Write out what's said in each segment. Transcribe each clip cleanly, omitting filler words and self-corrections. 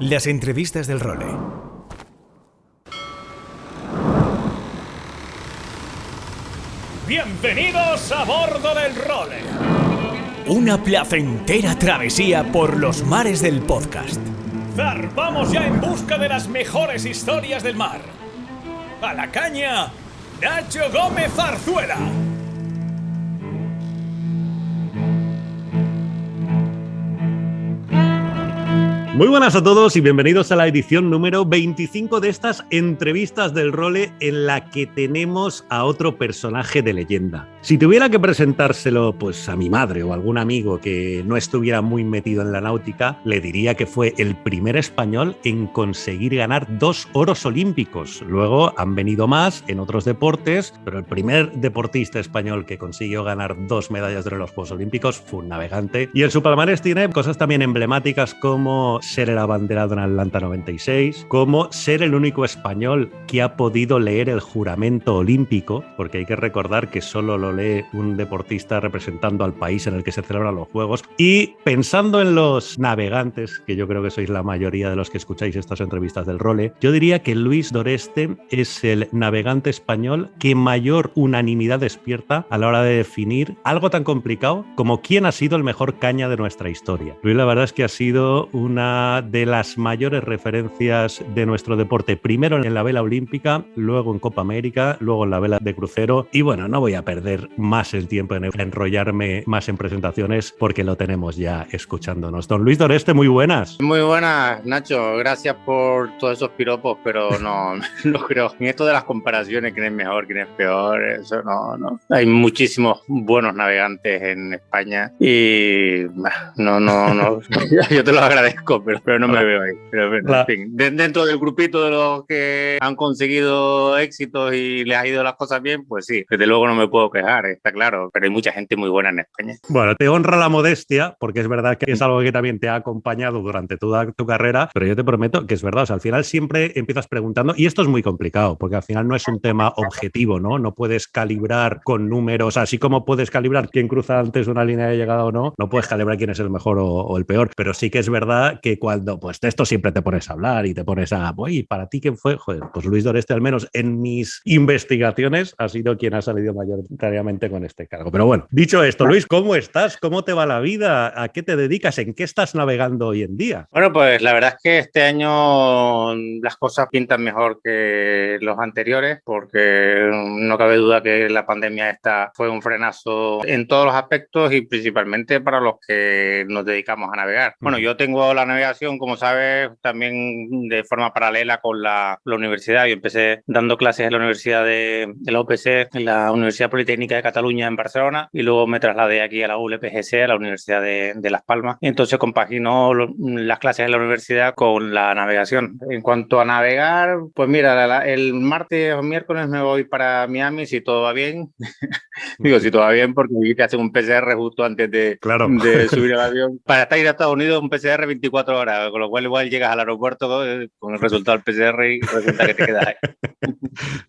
Las entrevistas del Role. Bienvenidos a bordo del Role. Una placentera travesía por los mares del podcast. Zarpamos ya en busca de las mejores historias del mar. A la caña, Nacho Gómez Zarzuela. Muy buenas a todos y bienvenidos a la edición número 25 de estas entrevistas del Role, en la que tenemos a otro personaje de leyenda. Si tuviera que presentárselo pues a mi madre o a algún amigo que no estuviera muy metido en la náutica, le diría que fue el primer español en conseguir ganar 2 oros olímpicos. Luego han venido más en otros deportes, pero el primer deportista español que consiguió ganar 2 medallas de oro en los Juegos Olímpicos fue un navegante. Y en su palmarés tiene cosas también emblemáticas como ser el abanderado en Atlanta 96, como ser el único español que ha podido leer el juramento olímpico, porque hay que recordar que solo lo lee un deportista representando al país en el que se celebran los Juegos. Y pensando en los navegantes, que yo creo que sois la mayoría de los que escucháis estas entrevistas del Role, yo diría que Luis Doreste es el navegante español que mayor unanimidad despierta a la hora de definir algo tan complicado como quién ha sido el mejor caña de nuestra historia. Luis, la verdad es que ha sido una de las mayores referencias de nuestro deporte, primero en la vela olímpica, luego en Copa América, luego en la vela de crucero. Y bueno, no voy a perder más el tiempo en enrollarme más en presentaciones porque lo tenemos ya escuchándonos. Don Luis Doreste, muy buenas. Muy buenas, Nacho. Gracias por todos esos piropos, pero no creo. En esto de las comparaciones, quién es mejor, quién es peor, eso no. Hay muchísimos buenos navegantes en España y no. Yo te lo agradezco, pero no me veo ahí. Pero bueno, en fin, dentro del grupito de los que han conseguido éxitos y les ha ido las cosas bien, pues sí, desde luego no me puedo quejar, está claro, pero hay mucha gente muy buena en España. Bueno, te honra la modestia, porque es verdad que es algo que también te ha acompañado durante toda tu carrera, pero yo te prometo que es verdad, o sea, al final siempre empiezas preguntando, y esto es muy complicado, porque al final no es un tema objetivo, ¿no? No puedes calibrar con números, así como puedes calibrar quién cruza antes una línea de llegada o no, no puedes calibrar quién es el mejor o el peor, pero sí que es verdad que cuando, pues de esto siempre te pones a hablar y te pones a, oye, ¿para ti quién fue? Joder, pues Luis Doreste, al menos en mis investigaciones, ha sido quien ha salido mayoritariamente con este cargo. Pero bueno, dicho esto, Luis, ¿cómo estás? ¿Cómo te va la vida? ¿A qué te dedicas? ¿En qué estás navegando hoy en día? Bueno, pues la verdad es que este año las cosas pintan mejor que los anteriores, porque no cabe duda que la pandemia esta fue un frenazo en todos los aspectos y principalmente para los que nos dedicamos a navegar. Bueno, yo tengo la navegación, como sabes, también de forma paralela con la universidad. Yo empecé dando clases en la Universidad de la UPC, en la Universidad Politécnica de Cataluña en Barcelona, y luego me trasladé aquí a la ULPGC, a la Universidad de Las Palmas. Entonces compagino las clases en la universidad con la navegación. En cuanto a navegar, pues mira, el martes o miércoles me voy para Miami, si todo va bien. Digo, si todo va bien, porque vi que hacen un PCR justo antes de subir al avión. Para estar ir a Estados Unidos, un PCR 24 horas, con lo cual igual llegas al aeropuerto con el resultado del PCR y resulta que te quedas ahí.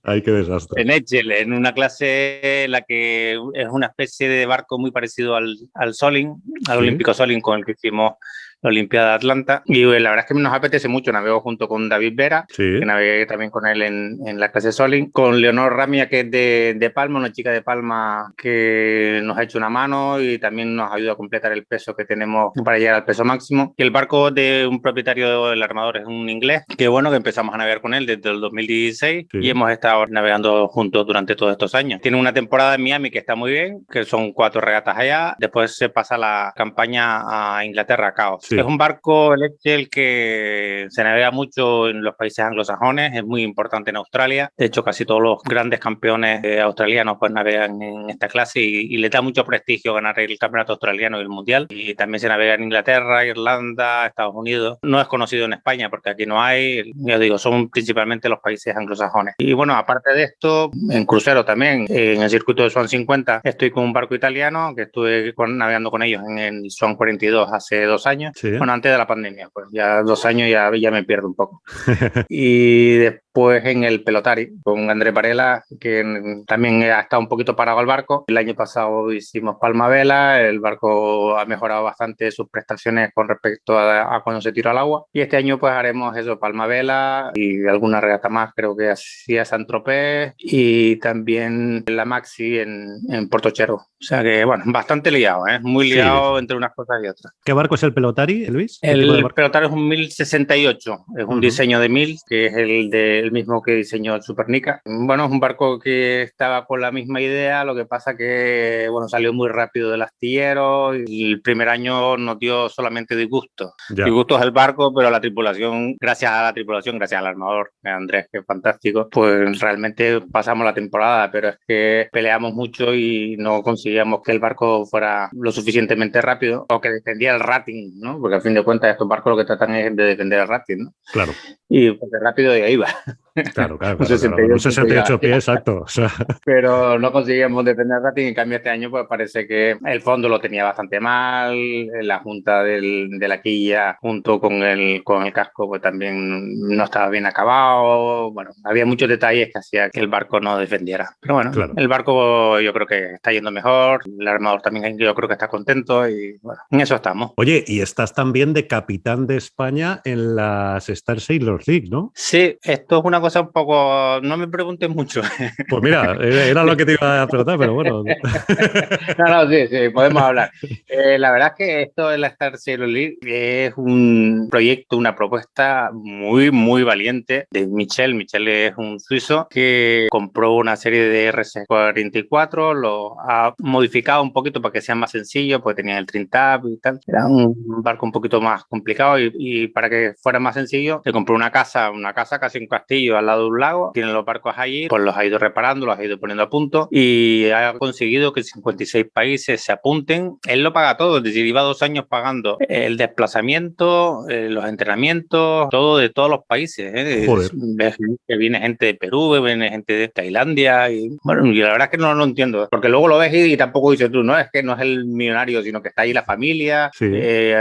Ay, qué desastre. En Edgel, en una clase en la que es una especie de barco muy parecido al Soling, al Olímpico Soling, con el que hicimos la Olimpiada de Atlanta. Y la verdad es que nos apetece mucho. Navego junto con David Vera, que navegué también con él en la clase Soling, con Leonor Ramia, que es de Palma, una chica de Palma que nos ha hecho una mano y también nos ayuda a completar el peso que tenemos para llegar al peso máximo. Y el barco de un propietario del armador es un inglés, que bueno, que empezamos a navegar con él desde el 2016 y hemos estado navegando juntos durante todos estos años. Tiene una temporada en Miami que está muy bien, que son 4 regatas allá. Después se pasa la campaña a Inglaterra, a Caos. Es un barco, el Excel, que se navega mucho en los países anglosajones, es muy importante en Australia. De hecho, casi todos los grandes campeones australianos pues navegan en esta clase y le da mucho prestigio ganar el campeonato australiano y el mundial. Y también se navega en Inglaterra, Irlanda, Estados Unidos. No es conocido en España porque aquí no hay, ya digo, son principalmente los países anglosajones. Y bueno, aparte de esto, en crucero también, en el circuito de Swan 50, estoy con un barco italiano que estuve navegando con ellos en el Swan 42 hace 2 años. Bueno, antes de la pandemia, pues ya 2 años ya me pierdo un poco. Y pues en el Pelotari, con Andrés Varela, que también ha estado un poquito parado el barco. El año pasado hicimos Palma Vela, el barco ha mejorado bastante sus prestaciones con respecto a cuando se tiró al agua. Y este año pues haremos eso, Palma Vela y alguna regata más, creo que hacía Saint-Tropez y también la Maxi en Portochero. O sea que, bueno, bastante liado, ¿eh? Muy liado entre unas cosas y otras. ¿Qué barco es el Pelotari, Luis? El Pelotari es un 1068, es un diseño de 1000, que es el mismo que diseñó el Supernica. Bueno, es un barco que estaba con la misma idea, lo que pasa que, bueno, salió muy rápido del astillero y el primer año nos dio solamente disgusto. Disgusto es el barco, pero la tripulación, gracias al armador, Andrés, que es fantástico, pues realmente pasamos la temporada, pero es que peleamos mucho y no conseguíamos que el barco fuera lo suficientemente rápido o que defendiera el rating, ¿no? Porque al fin de cuentas estos barcos lo que tratan es de defender el rating, ¿no? Claro. Y pues de rápido ya iba. Claro. Un 68 pies, exacto. O sea. Pero no conseguíamos defender el rating. En cambio este año pues parece que el fondo lo tenía bastante mal, la junta de la quilla junto con el casco pues también no estaba bien acabado. Bueno, había muchos detalles que hacía que el barco no defendiera. Pero bueno, el barco yo creo que está yendo mejor, el armador también yo creo que está contento y bueno, en eso estamos. Oye, y estás también de capitán de España en las Star Sailors League, ¿no? Sí, esto es una cosa un poco... No me preguntes mucho. Pues mira, era lo que te iba a preguntar, pero bueno. No, sí, podemos hablar. La verdad es que esto de la Star Sailors League es un proyecto, una propuesta muy, muy valiente de Michel. Michel es un suizo que compró una serie de RC44, lo ha modificado un poquito para que sea más sencillo, porque tenía el trim tab y tal. Era un barco un poquito más complicado y para que fuera más sencillo, se compró una casa casi un castillo al lado de un lago. Tiene los barcos allí, pues los ha ido reparando, los ha ido poniendo a punto y ha conseguido que 56 países se apunten. Él lo paga todo, es decir, iba 2 años pagando el desplazamiento, los entrenamientos, todo de todos los países. Joder. Ves que viene gente de Perú, viene gente de Tailandia y bueno, y la verdad es que no lo entiendo, porque luego lo ves y tampoco dices tú, no, es que no es el millonario, sino que está ahí la familia,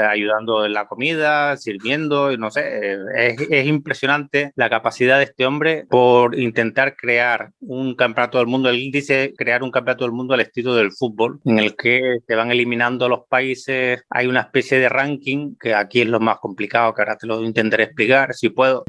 ayudando en la comida, sirviendo, y no sé, es impresionante la capacidad de este hombre por intentar crear un campeonato del mundo. Él dice crear un campeonato del mundo al estilo del fútbol, en el que se van eliminando los países, hay una especie de ranking, que aquí es lo más complicado, que ahora te lo intentaré explicar, si puedo.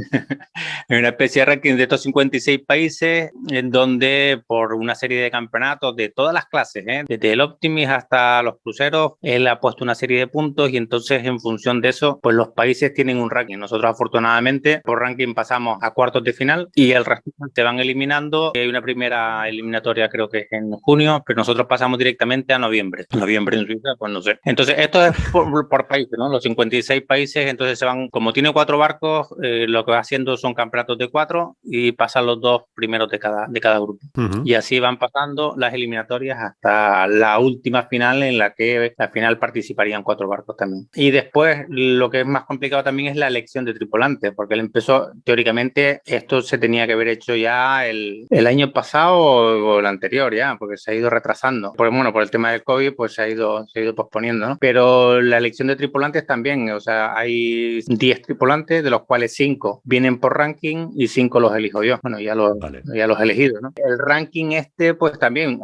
Hay una especie de ranking de estos 56 países, en donde por una serie de campeonatos de todas las clases, desde el Optimis hasta los cruceros, él ha puesto una serie de puntos y entonces en función de eso, pues los países tienen un ranking. Nosotros afortunadamente por ranking pasamos a cuartos de final y el resto se van eliminando. Hay una primera eliminatoria creo que es en junio, pero nosotros pasamos directamente a noviembre. Noviembre en Suiza, pues no sé. Entonces esto es por países, ¿no? Los 56 países, entonces se van, como tiene 4 barcos, lo que va haciendo son campeonatos de 4 y pasan los 2 primeros de cada grupo. Y así van pasando las eliminatorias hasta la última final, en la que al final participarían 4 barcos también. Y después lo que es más complicado también es la elección de tripulantes, porque él empezó, teóricamente, esto se tenía que haber hecho ya el año pasado o el anterior ya, porque se ha ido retrasando. Por el tema del COVID, pues se ha ido posponiendo, ¿no? Pero la elección de tripulantes también, o sea, hay 10 tripulantes, de los cuales 5 vienen por ranking y 5 los elijo yo. Bueno, ya los he elegido, ¿no? El ranking pues también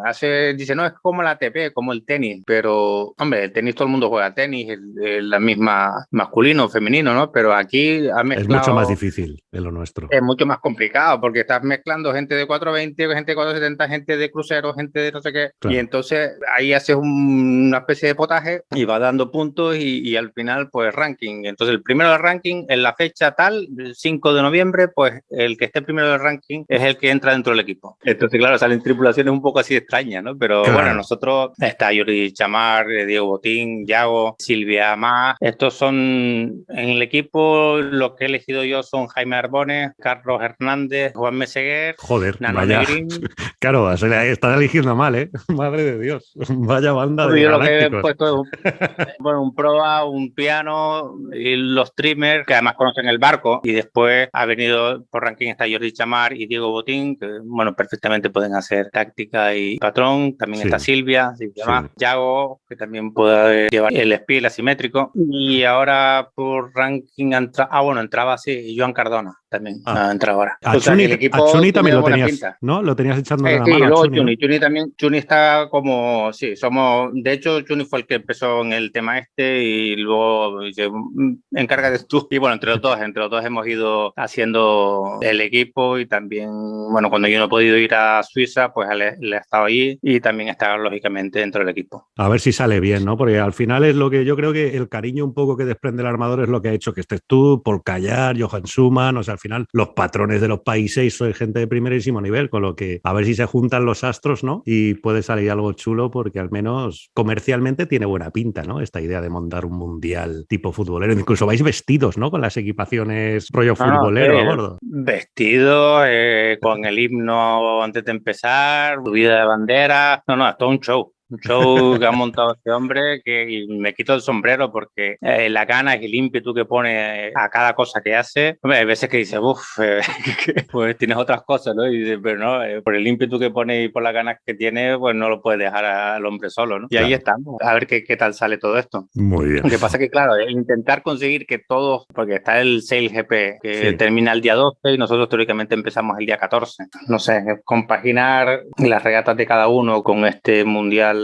dice, no, es como la ATP, como el tenis, pero, hombre, el tenis todo el mundo juega tenis, la misma masculino o femenino, ¿no? Pero aquí ha mezclado... Es mucho más difícil en lo nuestro. Es mucho más complicado, porque estás mezclando gente de 420, gente de 470, gente de crucero, gente de no sé qué, claro. Y entonces ahí haces una especie de potaje y va dando puntos y al final, pues, ranking. Entonces, el primero del ranking, en la fecha tal, el 5 de noviembre, pues, el que esté primero del ranking es el que entra dentro del equipo. Entonces, claro, salen tripulaciones un poco así extrañas, ¿no? Pero claro. Bueno, nosotros, está Jordi Chamar, Diego Botín, Yago, Silvia Más. Estos son, en el equipo, los que he elegido yo son Jaime Arbones, Carlos Hernández, Juan Meseguer, Nano Negrín. Claro, están eligiendo mal, ¿eh? Madre de Dios. Vaya banda de yo galácticos. Lo que he puesto es un proa, un piano y los trimmers, que además conocen el barco, y después ha venido por ranking está Jordi Chamar y Diego Botín, que, bueno, perfectamente pueden hacer táctica y patrón. También está Silvia Más, Yago, que también puede llevar el spiel asimétrico. Y ahora por ranking entraba Joan Cardona. también ha entrado ahora. A O sea, que el equipo Chuni tiene también lo buena tenías, pinta. ¿no? Lo tenías echándole la Sí, mano a luego Chuni, ¿no? Chuni también, Chuni está como, sí, somos, de hecho Chuni fue el que empezó en el tema este y luego dice, encárgate tú. Y bueno, entre los dos hemos ido haciendo el equipo y también, bueno, cuando yo no he podido ir a Suiza, pues él ha estado ahí y también está lógicamente dentro del equipo. A ver si sale bien, ¿no? Porque al final es lo que yo creo que el cariño un poco que desprende el armador es lo que ha hecho que estés tú, Paul Callar, Johan Schumann, o sea, al final los patrones de los países soy gente de primerísimo nivel, con lo que a ver si se juntan los astros, ¿no? Y puede salir algo chulo porque al menos comercialmente tiene buena pinta, ¿no? Esta idea de montar un mundial tipo futbolero. Incluso vais vestidos, ¿no? Con las equipaciones rollo futbolero a bordo. Vestido, con el himno antes de empezar, subida de bandera. No, es todo un show. Un show que ha montado este hombre y me quito el sombrero porque la gana y el ímpetu que pone a cada cosa que hace. Hombre, hay veces que dice, pues tienes otras cosas, ¿no? Y dice, pero no, por el ímpetu que pone y por las ganas que tiene, pues no lo puedes dejar al hombre solo, ¿no? Y ahí estamos, a ver qué tal sale todo esto. Muy bien. Lo que pasa es que, claro, intentar conseguir que todos, porque está el Sail GP que termina el día 12 y nosotros teóricamente empezamos el día 14. No sé, compaginar las regatas de cada uno con este mundial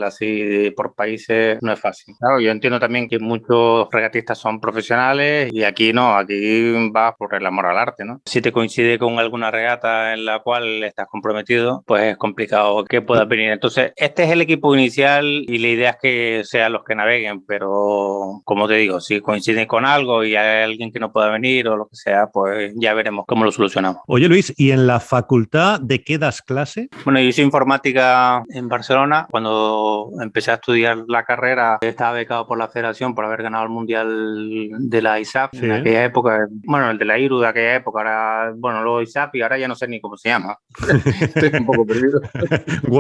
así por países no es fácil. Claro, yo entiendo también que muchos regatistas son profesionales y aquí no, aquí vas por el amor al arte, ¿no? Si te coincide con alguna regata en la cual estás comprometido, pues es complicado que puedas venir. Entonces, este es el equipo inicial y la idea es que sean los que naveguen, pero como te digo, si coinciden con algo y hay alguien que no pueda venir o lo que sea, pues ya veremos cómo lo solucionamos. Oye, Luis, ¿y en la facultad de qué das clase? Bueno, yo hice informática en Barcelona. Cuando empecé a estudiar la carrera, estaba becado por la Federación por haber ganado el Mundial de la ISAF en aquella época. Bueno, el de la IRU de aquella época, ahora, bueno, luego ISAF y ahora ya no sé ni cómo se llama. Estoy un poco perdido.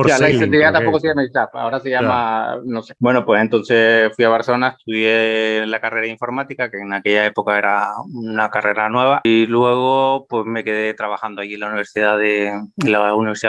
Ya, la ISAF tampoco se llama ISAF, ahora se llama, no sé. Bueno, pues entonces fui a Barcelona, estudié la carrera de informática, que en aquella época era una carrera nueva, y luego pues me quedé trabajando allí en la Universidad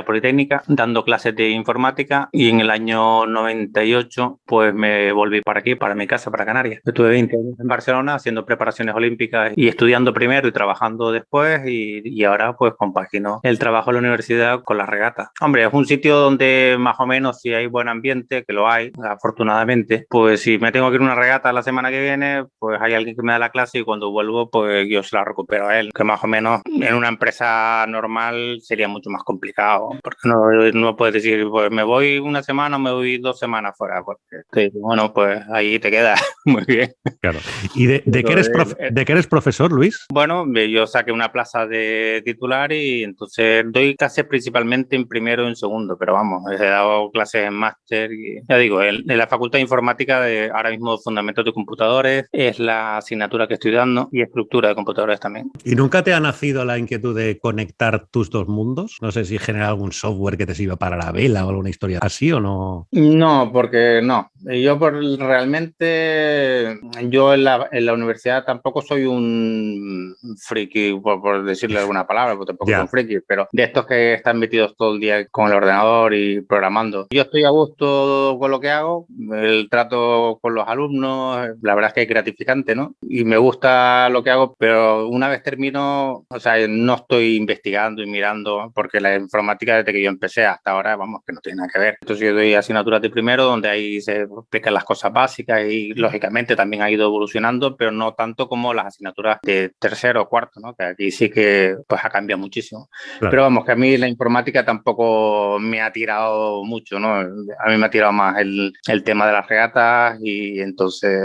Politécnica, dando clases de informática, y en el año 98 pues me volví para aquí, para mi casa, para Canarias. Estuve 20 años en Barcelona haciendo preparaciones olímpicas y estudiando primero y trabajando después, y ahora pues compagino el trabajo en la universidad con las regatas. Hombre, es un sitio donde más o menos si hay buen ambiente, que lo hay, afortunadamente, pues si me tengo que ir a una regata la semana que viene, pues hay alguien que me da la clase y cuando vuelvo pues yo se la recupero a él, que más o menos en una empresa normal sería mucho más complicado, porque no puedes decir pues me voy una semana o me voy 2 semanas fuera, porque bueno, pues ahí te quedas. Muy bien. Claro. ¿Y de qué eres profesor, Luis? Bueno, yo saqué una plaza de titular y entonces doy clases principalmente en primero y en segundo, pero vamos, he dado clases en máster y ya digo, en la Facultad de Informática ahora mismo Fundamentos de Computadores es la asignatura que estoy dando y Estructura de Computadores también. ¿Y nunca te ha nacido la inquietud de conectar tus dos mundos? No sé si generar algún software que te sirva para la vela o alguna historia así o no. No, porque no. Yo realmente, yo en la universidad tampoco soy un friki, por decirle alguna palabra, porque tampoco soy un friki, pero de estos que están metidos todo el día con el ordenador y programando. Yo estoy a gusto con lo que hago, el trato con los alumnos, la verdad es que es gratificante, ¿no? Y me gusta lo que hago, pero una vez termino, o sea, no estoy investigando y mirando, porque la informática desde que yo empecé hasta ahora, vamos, que no tiene nada que ver. Entonces yo doy asignaturas de primero, donde ahí se explican las cosas básicas y lógicamente también ha ido evolucionando, pero no tanto como las asignaturas de tercero o cuarto, ¿no? Que aquí sí que pues ha cambiado muchísimo. Claro. Pero vamos, que a mí la informática tampoco me ha tirado mucho, ¿no? A mí me ha tirado más el tema de las regatas y entonces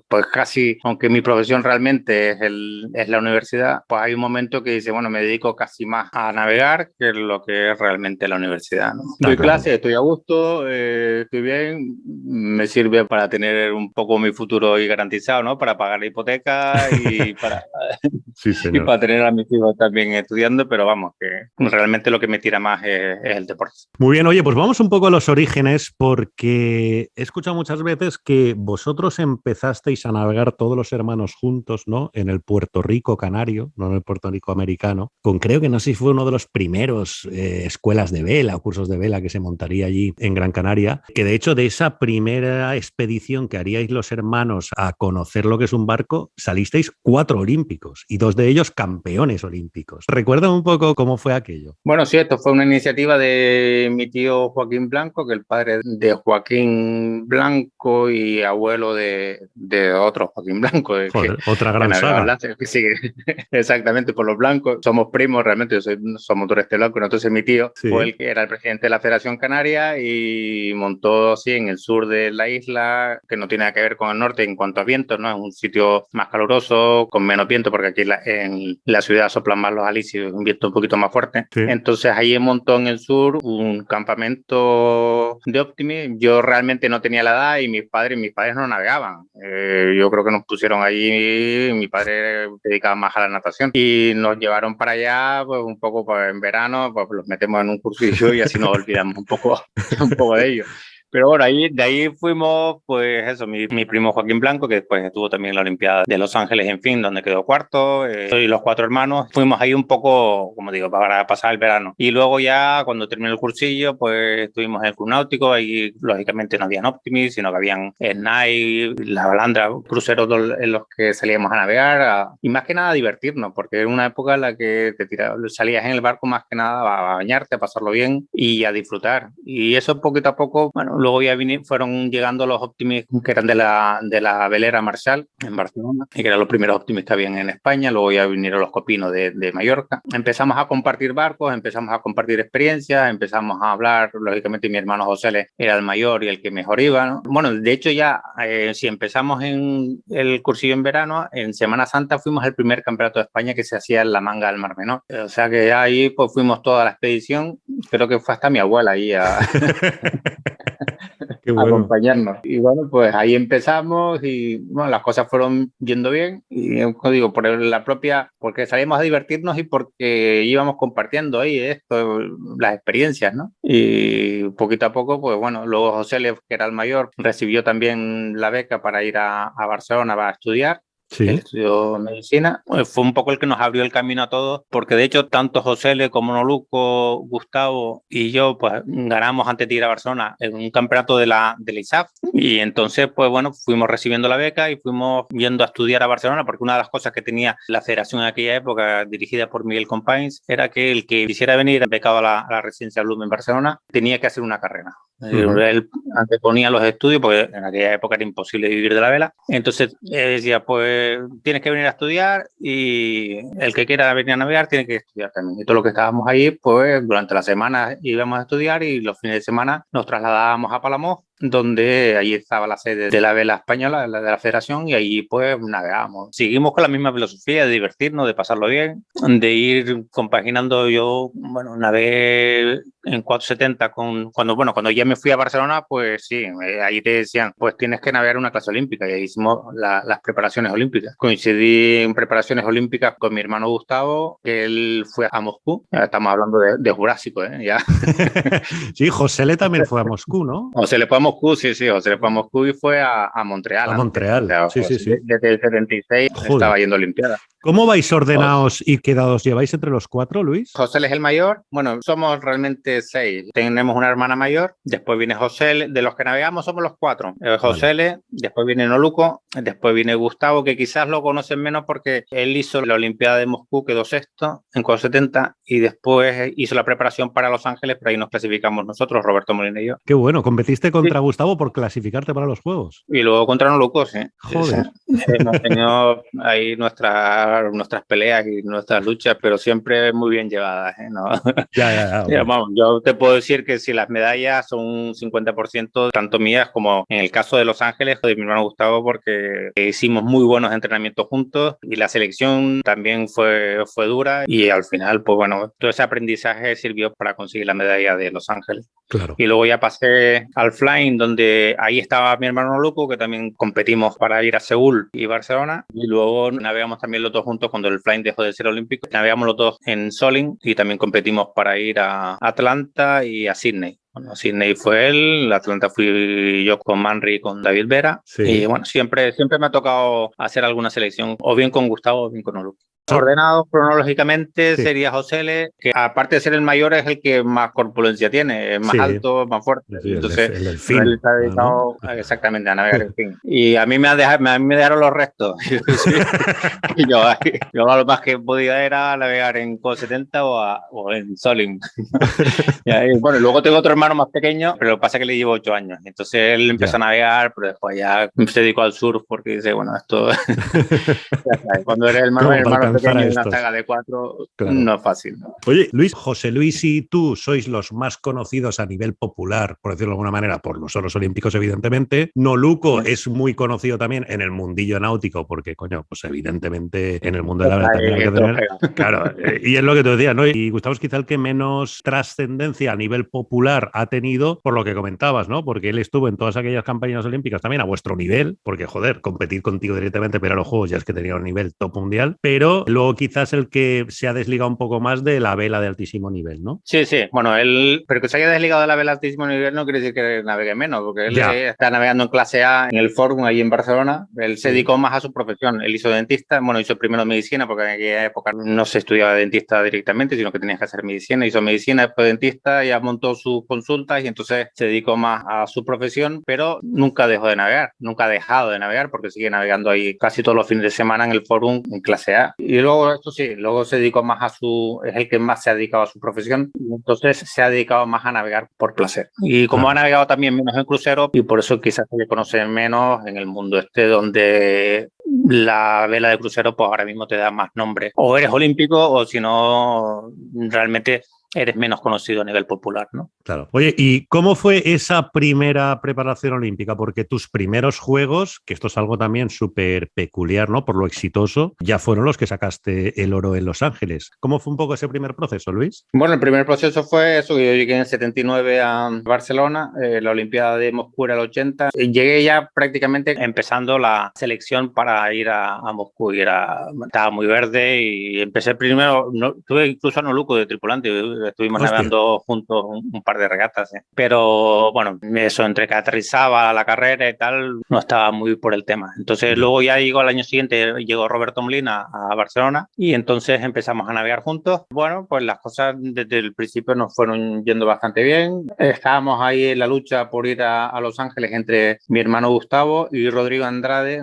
pues casi, aunque mi profesión realmente es la universidad, pues hay un momento que dice, bueno, me dedico casi más a navegar que lo que es realmente la universidad, ¿no? Doy clases, estoy a gusto, estoy bien, me sirve para tener un poco mi futuro ahí garantizado, ¿no? Para pagar la hipoteca y para, y para tener a mis hijos también estudiando, pero vamos, que realmente lo que me tira más es el deporte. Muy bien, oye, pues vamos un poco a los orígenes, porque he escuchado muchas veces que vosotros empezasteis a navegar todos los hermanos juntos, ¿no? En el Puerto Rico canario, no en el Puerto Rico americano, con creo que no sé si fue uno de los primeros escuelas de vela o cursos de vela que se montaría allí en Gran Canaria, que de hecho de esa primera expedición que haríais los hermanos a conocer lo que es un barco, salisteis 4 olímpicos y 2 dos de ellos campeones olímpicos. ¿Recuerdan un poco cómo fue aquello? Bueno, sí, esto fue una iniciativa de mi tío Joaquín Blanco, que es el padre de Joaquín Blanco y abuelo de otro Joaquín Blanco. Joder, otra gran saga. Sí, exactamente, por los blancos. Somos primos, realmente, somos Toreste Blanco. Entonces mi tío fue el que era el presidente de la Federación Canaria y montó así en el sur de la isla, que no tiene nada que ver con el norte en cuanto a vientos, ¿no? Es un sitio más caluroso, con menos viento, porque aquí en la ciudad soplan más los alisios, un viento un poquito más fuerte. Sí. Entonces ahí montó en el sur un campamento de Optimis. Yo realmente no tenía la edad y mis padres no navegaban. Yo creo que nos pusieron allí, mi padre dedicaba más a la natación y nos llevaron para allá, pues un poco pues, en verano, pues los metemos en un cursillo y así nos olvidamos un poco de ello. Pero bueno, de ahí fuimos, pues eso, mi primo Joaquín Blanco, que después estuvo también en la Olimpiada de Los Ángeles, en fin, donde quedó cuarto, y los cuatro hermanos. Fuimos ahí un poco, como digo, para pasar el verano. Y luego ya, cuando terminó el cursillo, pues estuvimos en el Club Náutico. Ahí, lógicamente, no habían Optimis, sino que habían Snai, la Balandra, cruceros en los que salíamos a navegar, y más que nada a divertirnos, porque era una época en la que salías en el barco más que nada a bañarte, a pasarlo bien y a disfrutar. Y eso poquito a poco, bueno, luego ya fueron llegando los Optimis que eran de la velera Marshall en Barcelona, y que eran los primeros Optimis que habían en España. Luego ya vinieron los Copinos de Mallorca. Empezamos a compartir barcos, empezamos a compartir experiencias, empezamos a hablar. Lógicamente mi hermano José era el mayor y el que mejor iba, ¿no? Bueno, de hecho ya si empezamos en el cursillo en verano, en Semana Santa fuimos al primer campeonato de España que se hacía en la Manga del Mar Menor. O sea que ya ahí pues fuimos toda la expedición. Creo que fue hasta mi abuela ahí a... Qué bueno. Acompañarnos. Y bueno, pues ahí empezamos y bueno, las cosas fueron yendo bien. Y como digo, porque salimos a divertirnos y porque íbamos compartiendo ahí las experiencias, ¿no? Y poquito a poco, pues bueno, luego José, que era el mayor, recibió también la beca para ir a Barcelona para estudiar. Sí. Él estudió medicina, pues fue un poco el que nos abrió el camino a todos, porque de hecho tanto José como Noluco, Gustavo y yo pues ganamos antes de ir a Barcelona en un campeonato de la ISAF, y entonces pues bueno, fuimos recibiendo la beca y fuimos yendo a estudiar a Barcelona, porque una de las cosas que tenía la federación en aquella época, dirigida por Miguel Companys, era que el que quisiera venir becado a la residencia Bloom en Barcelona tenía que hacer una carrera. Él anteponía los estudios, porque en aquella época era imposible vivir de la vela. Entonces decía, pues tienes que venir a estudiar, y el que quiera venir a navegar tiene que estudiar también. Y todo lo que estábamos ahí, pues durante la semana íbamos a estudiar y los fines de semana nos trasladábamos a Palamós, donde allí estaba la sede de la vela española, de la federación, y allí pues navegábamos. Seguimos con la misma filosofía de divertirnos, de pasarlo bien, de ir compaginando. Yo, bueno, navegué en 470 cuando ya me fui a Barcelona, pues sí, ahí te decían, pues tienes que navegar una clase olímpica, y ahí hicimos las preparaciones olímpicas. Coincidí en preparaciones olímpicas con mi hermano Gustavo, que él fue a Moscú. Ya estamos hablando de Jurásico, ya. Sí, José también fue a Moscú, ¿no? José le fue a Moscú, sí, José le fue a Moscú y fue a Montreal. A Montreal, o sea, sí. Desde el 76 estaba yendo a Olimpiadas. ¿Cómo vais ordenados y qué dados lleváis entre los cuatro, Luis? José es el mayor. Bueno, somos realmente 6. Tenemos una hermana mayor, después viene José, de los que navegamos somos los 4. José, vale. Después viene Noluco, después viene Gustavo, que quizás lo conocen menos porque él hizo la Olimpiada de Moscú, quedó sexto en 470, y después hizo la preparación para Los Ángeles, pero ahí nos clasificamos nosotros, Roberto Molina y yo. Qué bueno, competiste contra Gustavo por clasificarte para los Juegos. Y luego contra Noluco, sí. Joder. Hemos tenido ahí nuestras peleas y nuestras luchas, pero siempre muy bien llevadas, ¿no? Ya. Vamos, yo te puedo decir que si las medallas son un 50%, tanto mías como en el caso de Los Ángeles, de mi hermano Gustavo, porque hicimos muy buenos entrenamientos juntos y la selección también fue dura, y al final, pues bueno, todo ese aprendizaje sirvió para conseguir la medalla de Los Ángeles. Claro. Y luego ya pasé al flying, donde ahí estaba mi hermano Luco, que también competimos para ir a Seúl y Barcelona, y luego navegamos también los dos juntos cuando el flying dejó de ser olímpico. Navegamos los dos en Soling y también competimos para ir a Atlanta y a Sydney. Bueno, Sydney fue él, Atlanta fui yo con Manri y con David Vera. Sí. Y bueno, siempre me ha tocado hacer alguna selección, o bien con Gustavo o bien con Oluco. Ordenado cronológicamente Sí. sería José, que aparte de ser el mayor es el que más corpulencia tiene, es más Sí. alto, más fuerte. Sí, Entonces, el delfín, él está ¿no? dedicado exactamente a navegar el fin. Y a mí a mí me dejaron los restos. Y yo a lo más que podía era navegar en Co 70 o en Solin. Bueno, luego tengo otro hermano más pequeño, pero lo que pasa es que le llevo 8 años. Entonces él empezó a navegar, pero después ya se dedicó al surf porque dice, bueno, esto... Cuando eres hermano pequeño en una saga de 4, claro, no es fácil, ¿no? Oye, Luis, José Luis y tú sois los más conocidos a nivel popular, por decirlo de alguna manera, por los Juegos Olímpicos, evidentemente. Noluco es muy conocido también en el mundillo náutico, porque, coño, pues evidentemente en el mundo de la vela también hay que tener... Claro, y es lo que te decía, ¿no? Y Gustavo es quizá el que menos trascendencia a nivel popular ha tenido, por lo que comentabas, ¿no? Porque él estuvo en todas aquellas campañas olímpicas también a vuestro nivel, porque, joder, competir contigo directamente, pero a los juegos ya es que tenía un nivel top mundial, pero luego quizás el que se ha desligado un poco más de la vela de altísimo nivel, ¿no? Sí, sí. Bueno, él, pero que se haya desligado de la vela de altísimo nivel no quiere decir que navegue menos, porque él está navegando en clase A en el Fórum, ahí en Barcelona. Él se dedicó más a su profesión. Él hizo dentista, bueno, hizo primero medicina, porque en aquella época no se estudiaba dentista directamente, sino que tenías que hacer medicina. Hizo medicina, después dentista, ya montó sus consultas y entonces se dedicó más a su profesión, pero nunca dejó de navegar, nunca ha dejado de navegar, porque sigue navegando ahí casi todos los fines de semana en el Fórum en clase A. Y luego, esto sí, luego se dedicó más es el que más se ha dedicado a su profesión, y entonces se ha dedicado más a navegar por placer. Y como ha navegado también menos en crucero, y por eso quizás se le conoce menos en el mundo donde la vela de crucero pues ahora mismo te da más nombre. O eres olímpico o si no, realmente eres menos conocido a nivel popular, ¿no? Claro. Oye, ¿y cómo fue esa primera preparación olímpica? Porque tus primeros juegos, que esto es algo también súper peculiar, ¿no? Por lo exitoso, ya fueron los que sacaste el oro en Los Ángeles. ¿Cómo fue un poco ese primer proceso, Luis? Bueno, el primer proceso fue eso, que yo llegué en el 79 a Barcelona, la Olimpiada de Moscú era el 80. Llegué ya prácticamente empezando la selección para ir a Moscú. Estaba muy verde y empecé primero, tuve incluso a Noluco de tripulante, estuvimos navegando juntos un par de regatas, pero bueno, eso entre que aterrizaba la carrera y tal, no estaba muy por el tema. Entonces luego ya llegó al año siguiente, llegó Roberto Molina a Barcelona y entonces empezamos a navegar juntos. Bueno, pues las cosas desde el principio nos fueron yendo bastante bien. Estábamos ahí en la lucha por ir a Los Ángeles entre mi hermano Gustavo y Rodrigo Andrade,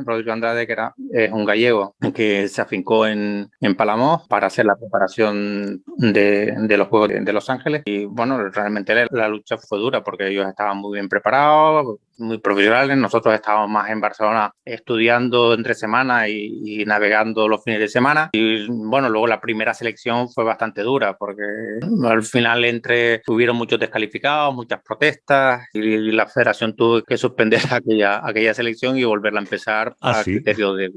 que es un gallego que se afincó en Palamós para hacer la preparación de los Juegos de Los Ángeles. Y bueno, realmente la lucha fue dura porque ellos estaban muy bien preparados, muy profesionales. Nosotros estábamos más en Barcelona estudiando entre semana y navegando los fines de semana. Y bueno, luego la primera selección fue bastante dura porque al final hubieron muchos descalificados, muchas protestas y la federación tuvo que suspender aquella selección y volverla a empezar a criterio de...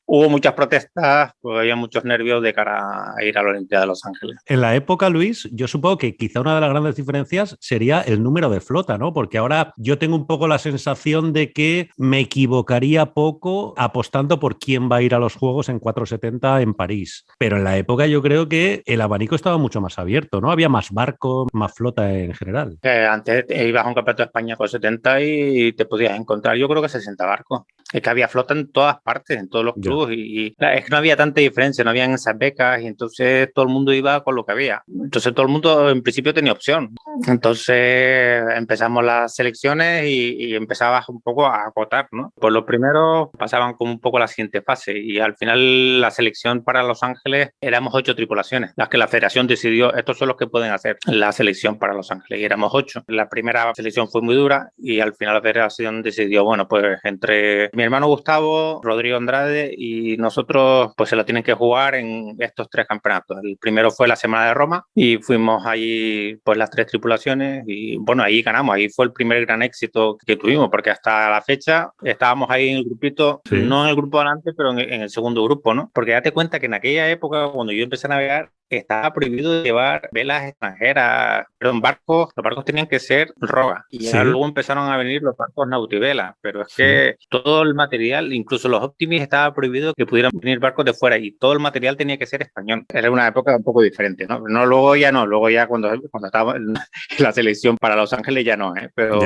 Hubo muchas protestas, porque había muchos nervios de cara a ir a la Olimpiada de Los Ángeles. En la época, Luis, yo supongo que quizá una de las grandes diferencias sería el número de flota, ¿no? Porque ahora yo tengo un poco la sensación de que me equivocaría poco apostando por quién va a ir a los Juegos en 470 en París. Pero en la época yo creo que el abanico estaba mucho más abierto, ¿no? Había más barcos, más flota en general. Antes ibas a un campeonato de España con 70 y te podías encontrar, yo creo que 60 barcos. Es que había flota en todas partes, en todos los clubes, y es que no había tanta diferencia, no habían esas becas, y entonces todo el mundo iba con lo que había. Entonces todo el mundo en principio tenía opción. Entonces empezamos las selecciones y empezabas un poco a acotar, ¿no? Pues los primeros pasaban como un poco a la siguiente fase, y al final la selección para Los Ángeles éramos 8 tripulaciones, las que la federación decidió, estos son los que pueden hacer la selección para Los Ángeles, y éramos 8. La primera selección fue muy dura, y al final la federación decidió, bueno, pues entre mi hermano Gustavo, Rodrigo Andrade y nosotros, pues se lo tienen que jugar en estos 3 campeonatos. El primero fue la Semana de Roma y fuimos allí pues las 3 tripulaciones y bueno, ahí ganamos, ahí fue el primer gran éxito que tuvimos, porque hasta la fecha estábamos ahí en el grupito, no en el grupo delante, pero en el segundo grupo, ¿no? Porque date cuenta que en aquella época, cuando yo empecé a navegar, estaba prohibido llevar velas extranjeras, perdón, barcos, los barcos tenían que ser roga. Y ya luego empezaron a venir los barcos nautivela, pero es que todo el material, incluso los Optimis, estaba prohibido que pudieran venir barcos de fuera y todo el material tenía que ser español. Era una época un poco diferente, ¿no? Luego ya cuando estaba en la selección para Los Ángeles ya no, pero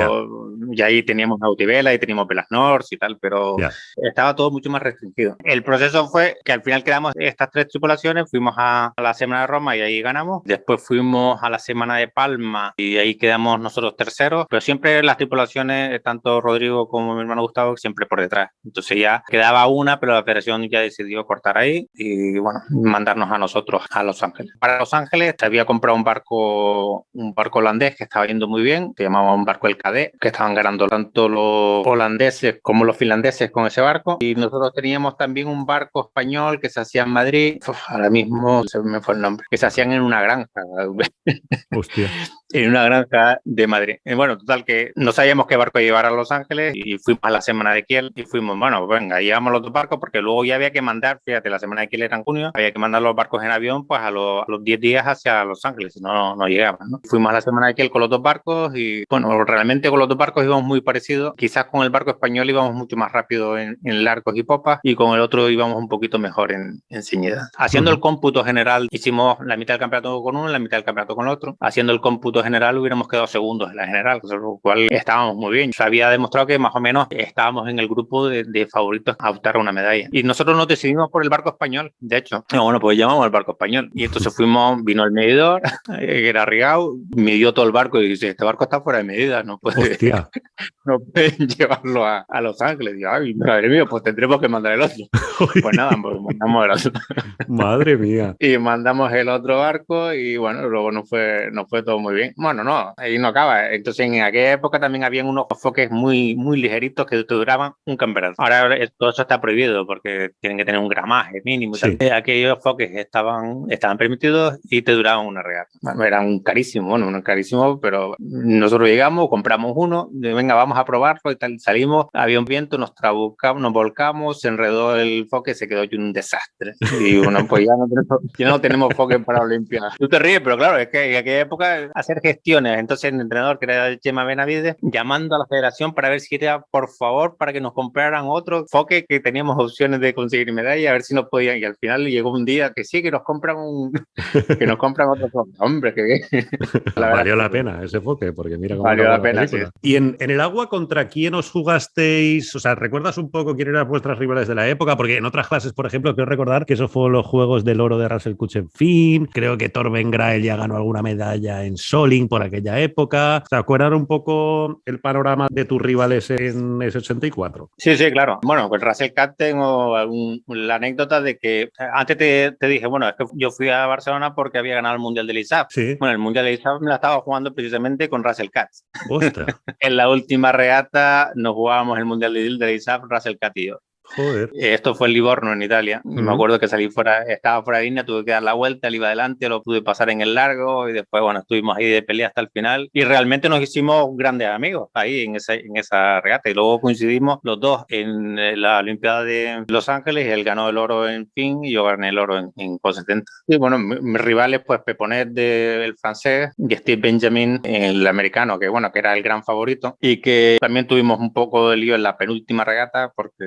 ya ahí teníamos nautivela y teníamos velas Norse y tal, pero estaba todo mucho más restringido. El proceso fue que al final quedamos estas 3 tripulaciones, fuimos a la Semana de Roma y ahí ganamos. Después fuimos a la Semana de Palma y ahí quedamos nosotros terceros, pero siempre las tripulaciones, tanto Rodrigo como mi hermano Gustavo, siempre por detrás. Entonces ya quedaba una, pero la federación ya decidió cortar ahí y bueno, mandarnos a nosotros a Los Ángeles. Para Los Ángeles se había comprado un barco holandés que estaba yendo muy bien, se llamaba un barco El Cadet, que estaban ganando tanto los holandeses como los finlandeses con ese barco. Y nosotros teníamos también un barco español que se hacía en Madrid, ahora mismo se me fue el nombre, que se hacían en una granja. Hostia. En una granja de Madrid. Bueno, total que no sabíamos qué barco llevar a Los Ángeles y fuimos a la Semana de Kiel y fuimos, bueno, venga, llevamos los 2 barcos porque luego ya había que mandar, fíjate, la Semana de Kiel era en junio, había que mandar los barcos en avión pues a los 10 días hacia Los Ángeles, si no, no llegaban, ¿no? Fuimos a la Semana de Kiel con los 2 barcos y, bueno, realmente con los 2 barcos íbamos muy parecidos. Quizás con el barco español íbamos mucho más rápido en largos y popas y con el otro íbamos un poquito mejor en ceñida. Haciendo el cómputo general, hicimos la mitad del campeonato con uno, la mitad del campeonato con el otro. Haciendo el cómputo general hubiéramos quedado segundos en la general, con lo cual estábamos muy bien. Se había demostrado que más o menos estábamos en el grupo de favoritos a optar a una medalla. Y nosotros nos decidimos por el barco español, de hecho. Bueno, pues llamamos al barco español. Y entonces vino el medidor, que era Rigau, midió todo el barco y dice, este barco está fuera de medida, no pueden llevarlo a Los Ángeles. Y yo, ay, madre mía, pues tendremos que mandar el otro. Pues nada, pues mandamos el otro. Madre mía. Y mandamos el otro barco y bueno, luego no fue todo muy bien. Bueno, no, ahí no acaba. Entonces en aquella época también habían unos foques muy, muy ligeritos que te duraban un campeonato. Ahora todo eso está prohibido porque tienen que tener un gramaje mínimo y tal. Aquellos foques estaban permitidos y te duraban una regata. Bueno, eran carísimos, pero nosotros llegamos, compramos uno, venga, vamos a probarlo y tal. Salimos, había un viento, nos volcamos, se enredó el foque, se quedó un desastre. Y bueno, pues ya no tenemos foques para Olimpiadas. Tú te ríes, pero claro, es que en aquella época hacer gestiones. Entonces el entrenador, que era Chema Benavides, llamando a la federación para ver si era por favor para que nos compraran otro foque, que teníamos opciones de conseguir medalla, a ver si nos podían. Y al final llegó un día que sí, que nos compran otro foque. Hombre, que bien. Valió la pena ese foque, porque mira cómo valió la pena, sí. Y en el agua, ¿contra quién os jugasteis? O sea, ¿recuerdas un poco quién eran vuestras rivales de la época? Porque en otras clases, por ejemplo, quiero recordar que esos fueron los Juegos del Oro de Russell Kutch en Finn. Creo que Torben Grael ya ganó alguna medalla en Soling por aquella época. ¿Te acuerdas un poco el panorama de tus rivales en ese 84? Sí, claro. Bueno, pues Russell Kutch tengo la anécdota de que antes te dije, bueno, es que yo fui a Barcelona porque había ganado el Mundial del ISAF. Sí. Bueno, el Mundial del ISAF me la estaba jugando precisamente con Russell Kutch. ¡Ostras! En la última regata nos jugábamos el Mundial del ISAF, Russell Kutch y yo. Joder. Esto fue en Livorno, en Italia. Me acuerdo que estaba fuera de línea, tuve que dar la vuelta, él iba adelante, lo pude pasar en el largo y después, bueno, estuvimos ahí de pelea hasta el final y realmente nos hicimos grandes amigos ahí en esa regata y luego coincidimos los dos en la Olimpiada de Los Ángeles y él ganó el oro en Finn y yo gané el oro en Post 70. Y bueno, mis rivales, pues Peponet el francés y Steve Benjamin, el americano, que bueno, que era el gran favorito y que también tuvimos un poco de lío en la penúltima regata porque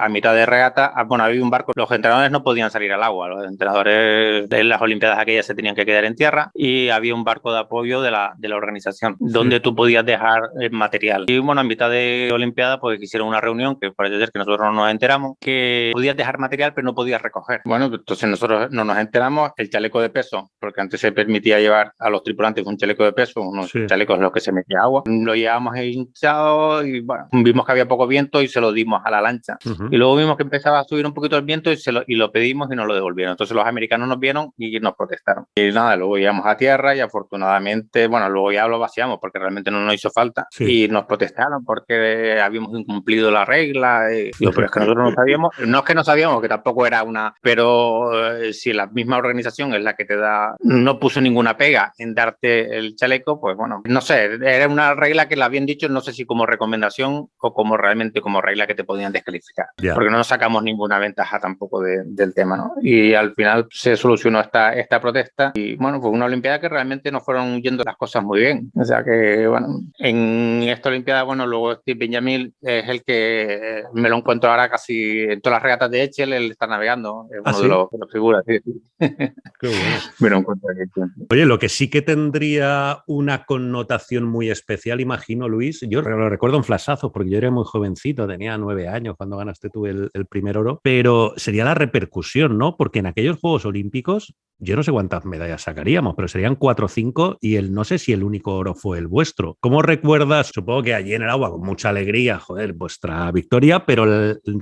a mitad de regata, bueno, había un barco, los entrenadores no podían salir al agua, los entrenadores de las Olimpiadas aquellas se tenían que quedar en tierra y había un barco de apoyo de la organización donde tú podías dejar el material. Y bueno, a mitad de Olimpiada pues hicieron una reunión que parece ser que nosotros no nos enteramos, que podías dejar material pero no podías recoger. Bueno, entonces nosotros no nos enteramos, el chaleco de peso, porque antes se permitía llevar a los tripulantes un chaleco de peso, unos chalecos en los que se metía agua, lo llevábamos hinchado y bueno, vimos que había poco viento y se lo dimos a la lancha. Y luego vimos que empezaba a subir un poquito el viento y lo pedimos y nos lo devolvieron. Entonces los americanos nos vieron y nos protestaron. Y nada, luego llegamos a tierra y afortunadamente, bueno, luego ya lo vaciamos porque realmente no nos hizo falta. Y nos protestaron porque habíamos incumplido la regla. Digo, pero es que nosotros no sabíamos. No es que no sabíamos, que tampoco era una... Pero si la misma organización es la que te da... No puso ninguna pega en darte el chaleco, pues bueno, no sé. Era una regla que la habían dicho, no sé si como recomendación o como realmente como regla que te podían descalificar. Ya. porque no nos sacamos ninguna ventaja tampoco del tema, ¿no? Y al final se solucionó esta protesta y bueno, fue una Olimpiada que realmente nos fueron yendo las cosas muy bien. O sea que, bueno, en esta Olimpiada, bueno, luego Steve Benjamin es el que me lo encuentro ahora casi en todas las regatas de Echel, él está navegando, es uno ¿sí? de los figuras. Sí. Qué bueno. Me lo encuentro aquí. Oye, lo que sí que tendría una connotación muy especial, imagino, Luis, yo lo recuerdo en flashazos, porque yo era muy jovencito, tenía 9 años cuando ganaste tú el primer oro, pero sería la repercusión, ¿no? Porque en aquellos Juegos Olímpicos, yo no sé cuántas medallas sacaríamos, pero serían 4 o 5 y no sé si el único oro fue el vuestro. ¿Cómo recuerdas? Supongo que allí en el agua, con mucha alegría, joder, vuestra victoria, pero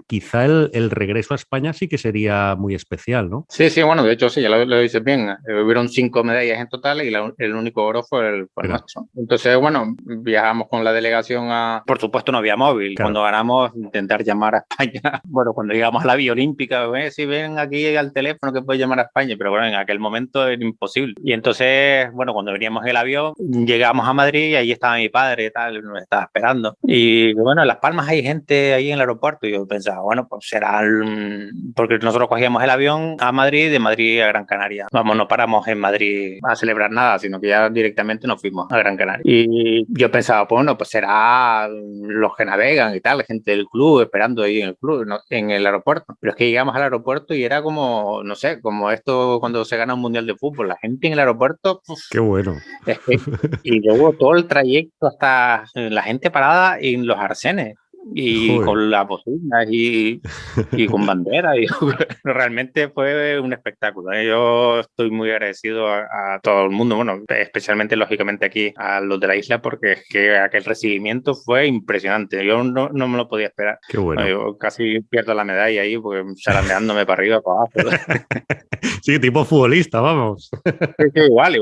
quizá el regreso a España sí que sería muy especial, ¿no? Sí, bueno, de hecho sí, ya lo dices bien. Hubieron 5 medallas en total y el único oro fue el nuestro. Entonces, bueno, viajamos con la delegación Por supuesto no había móvil. Claro. Cuando ganamos, intentar llamar a España. Bueno, cuando llegamos a la Vía Olímpica, si ven aquí al teléfono que puede llamar a España, pero bueno, en aquel momento era imposible. Y entonces, bueno, cuando veníamos en el avión, llegamos a Madrid y ahí estaba mi padre y tal, nos estaba esperando. Y bueno, en Las Palmas hay gente ahí en el aeropuerto y yo pensaba, bueno, pues será porque nosotros cogíamos el avión a Madrid, de Madrid a Gran Canaria. Vamos, no paramos en Madrid a celebrar nada, sino que ya directamente nos fuimos a Gran Canaria. Y yo pensaba, pues bueno, pues será los que navegan y tal, la gente del club esperando ahí en el club, ¿no? En el aeropuerto. Pero es que llegamos al aeropuerto y era como, no sé, como esto cuando se gana un mundial de fútbol, la gente en el aeropuerto. Qué bueno. Es que, y luego todo el trayecto hasta la gente parada en los arcenes. Y Joder. Con las bocinas y con banderas y realmente fue un espectáculo. Yo estoy muy agradecido a todo el mundo, bueno, especialmente lógicamente aquí a los de la isla, porque es que aquel recibimiento fue impresionante. Yo no me lo podía esperar. Qué bueno. Yo casi pierdo la medalla ahí porque zarandeándome para arriba, para abajo. Sí, tipo futbolista, vamos. Sí, igual.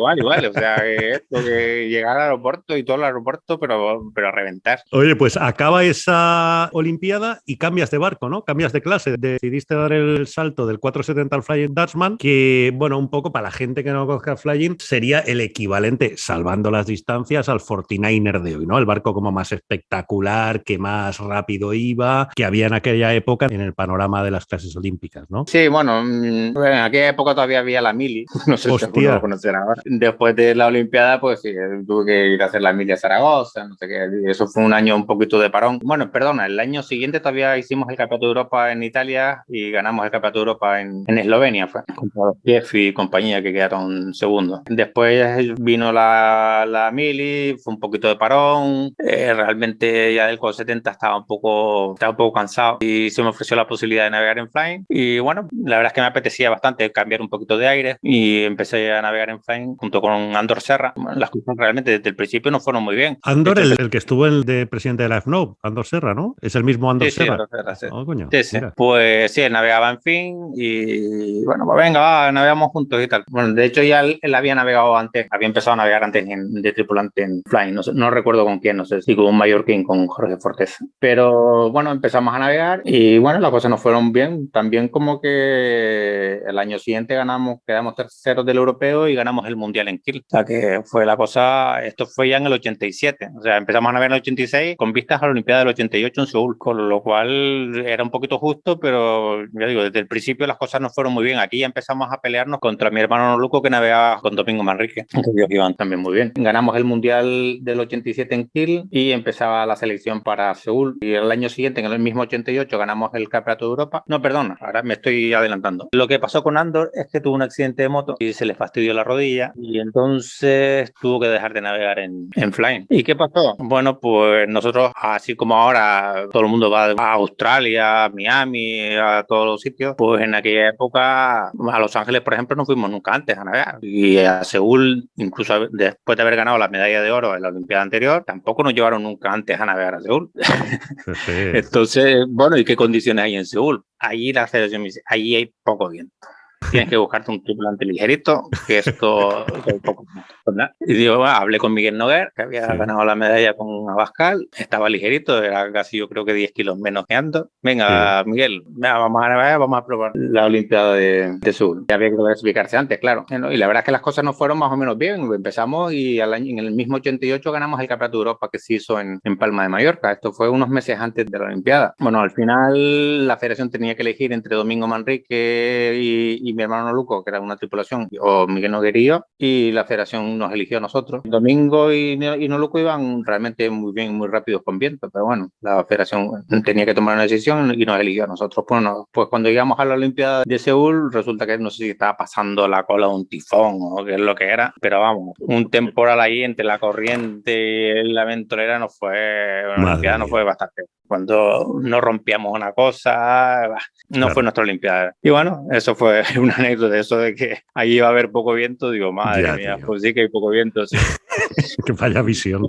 O sea, esto que llegar al aeropuerto y todo el aeropuerto, pero a reventar. Oye, pues acaba esa Olimpiada y cambias de barco, ¿no? Cambias de clase. Decidiste dar el salto del 470 al Flying Dutchman, que, bueno, un poco para la gente que no conozca Flying, sería el equivalente, salvando las distancias, al 49er de hoy, ¿no? El barco como más espectacular, que más rápido iba, que había en aquella época en el panorama de las clases olímpicas, ¿no? Sí, bueno, en aquella época todavía había la mili, no sé si alguno lo conocerá ahora. Después de la Olimpiada, pues sí, tuve que ir a hacer la mili a Zaragoza, no sé qué, eso fue un año un poquito de parón. Bueno, perdona, el año siguiente todavía hicimos el Campeonato de Europa en Italia y ganamos el Campeonato de Europa en Eslovenia, fue contra los Jeff y compañía que quedaron segundos. Después vino la mili, fue un poquito de parón, realmente ya del 470 estaba un poco cansado y se me ofreció la posibilidad de navegar en Flying y bueno, la verdad es que me apetecía bastante cambiar un poquito de aire y empecé a navegar en Flying junto con Andor Serra. Bueno, las cosas realmente desde el principio no fueron muy bien. Andor, el que estuvo de presidente de la FNOB, Andor Serra, ¿no? Es el mismo Andor Serra. Sí, Andor Serra, sí. Oh, coño, sí. Pues sí, él navegaba en fin y bueno, pues venga, navegamos juntos y tal. Bueno, de hecho ya él había navegado antes, había empezado a navegar antes de tripulante en Flying, no recuerdo con quién, no sé si con un mallorquín, con Jorge Fortés. Pero bueno, empezamos a navegar y bueno, las cosas nos fueron bien. También como que el año siguiente quedamos terceros del europeo y ganamos el mundial en Kiel. O sea que fue la cosa, esto fue ya en el 87. O sea, empezamos a navegar en el 86 con vistas a la Olimpiada del 88 en Seúl, con lo cual era un poquito justo, pero ya digo, desde el principio las cosas no fueron muy bien. Aquí ya empezamos a pelearnos contra mi hermano Noluco, que navegaba con Domingo Manrique, que ellos iban también muy bien. Ganamos el mundial del 87 en Kiel y empezaba la selección para Seúl. Y el año siguiente, en el mismo 88, ganamos el Campeonato de Europa. No, perdona, ahora me estoy adelantando. Lo que pasó con Andor es que tuvo un accidente de moto y se le fastidió la rodilla y entonces tuvo que dejar de navegar en Flying. ¿Y qué pasó? Bueno, pues nosotros, así como ahora todo el mundo va a Australia, a Miami, a todos los sitios, pues en aquella época a Los Ángeles, por ejemplo, no fuimos nunca antes a navegar. Y a Seúl, incluso después de haber ganado la medalla de oro en la Olimpiada anterior, tampoco nos llevaron nunca antes a navegar a Seúl. Entonces, bueno, ¿y qué condiciones hay en Seúl? Allí la selección me dice, allí hay poco viento. tienes que buscarte un tripulante ligerito, que esto es un poco... Y digo, bueno, hablé con Miguel Noguer, que había ganado la medalla con Abascal, estaba ligerito, era casi yo creo que 10 kilos menos que antes. Venga, Miguel, vamos a navegar, vamos a probar la Olimpiada de Seúl. Ya había que clasificarse antes, claro. Y la verdad es que las cosas no fueron más o menos bien. Empezamos y en el mismo 88 ganamos el Campeonato de Europa que se hizo en Palma de Mallorca. Esto fue unos meses antes de la Olimpiada. Bueno, al final la federación tenía que elegir entre Domingo Manrique y mi hermano Luco, que era una tripulación, o Miguel Noguerillo, y la federación nos eligió a nosotros. Domingo y Noluco iban realmente muy bien, muy rápidos con viento, pero bueno, la federación tenía que tomar una decisión y nos eligió a nosotros. Bueno, pues cuando llegamos a la Olimpiada de Seúl, resulta que no sé si estaba pasando la cola de un tifón o qué es lo que era, pero vamos, un temporal ahí entre la corriente y la ventolera no fue, una Olimpiada no fue bastante. Cuando no rompíamos una cosa, no fue nuestra Olimpiada. Y bueno, eso fue una anécdota, eso de que allí iba a haber poco viento. Digo, madre mía, tío. Pues sí que hay poco viento. Sí. Que vaya visión.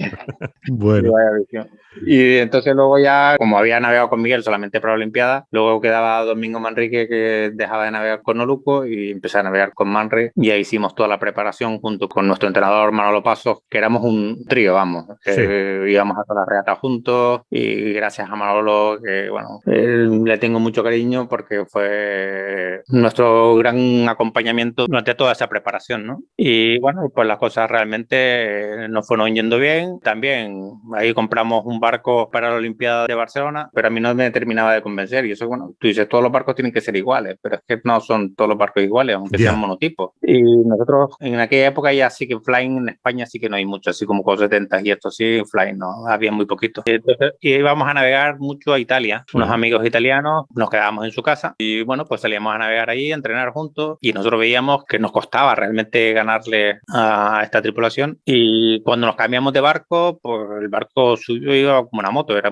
Bueno. Sí, vaya visión. Y entonces luego ya, como había navegado con Miguel solamente para la Olimpiada, luego quedaba Domingo Manrique, que dejaba de navegar con Noluco, y empecé a navegar con Manri. Y ahí hicimos toda la preparación junto con nuestro entrenador Manolo Pasos, que éramos un trío, vamos. Íbamos a todas las regatas juntos, y gracias a Manolo, que bueno, le tengo mucho cariño porque fue nuestro gran acompañamiento durante toda esa preparación, ¿no? Y bueno, pues las cosas realmente nos fueron yendo bien. También ahí compramos un barco para la Olimpiada de Barcelona, pero a mí no me terminaba de convencer. Y eso, bueno, tú dices, todos los barcos tienen que ser iguales, pero es que no son todos los barcos iguales, aunque sean monotipos. Y nosotros en aquella época ya sí que flying en España sí que no hay mucho, así como con 70 y esto sí, flying no, había muy poquito. Entonces, y íbamos a navegar mucho a Italia, unos amigos italianos, nos quedábamos en su casa y bueno, pues salíamos a navegar ahí, a entrenar juntos, y nosotros veíamos que nos costaba realmente ganarle a esta tripulación. Y cuando nos cambiamos de barco, pues el barco suyo iba como una moto, era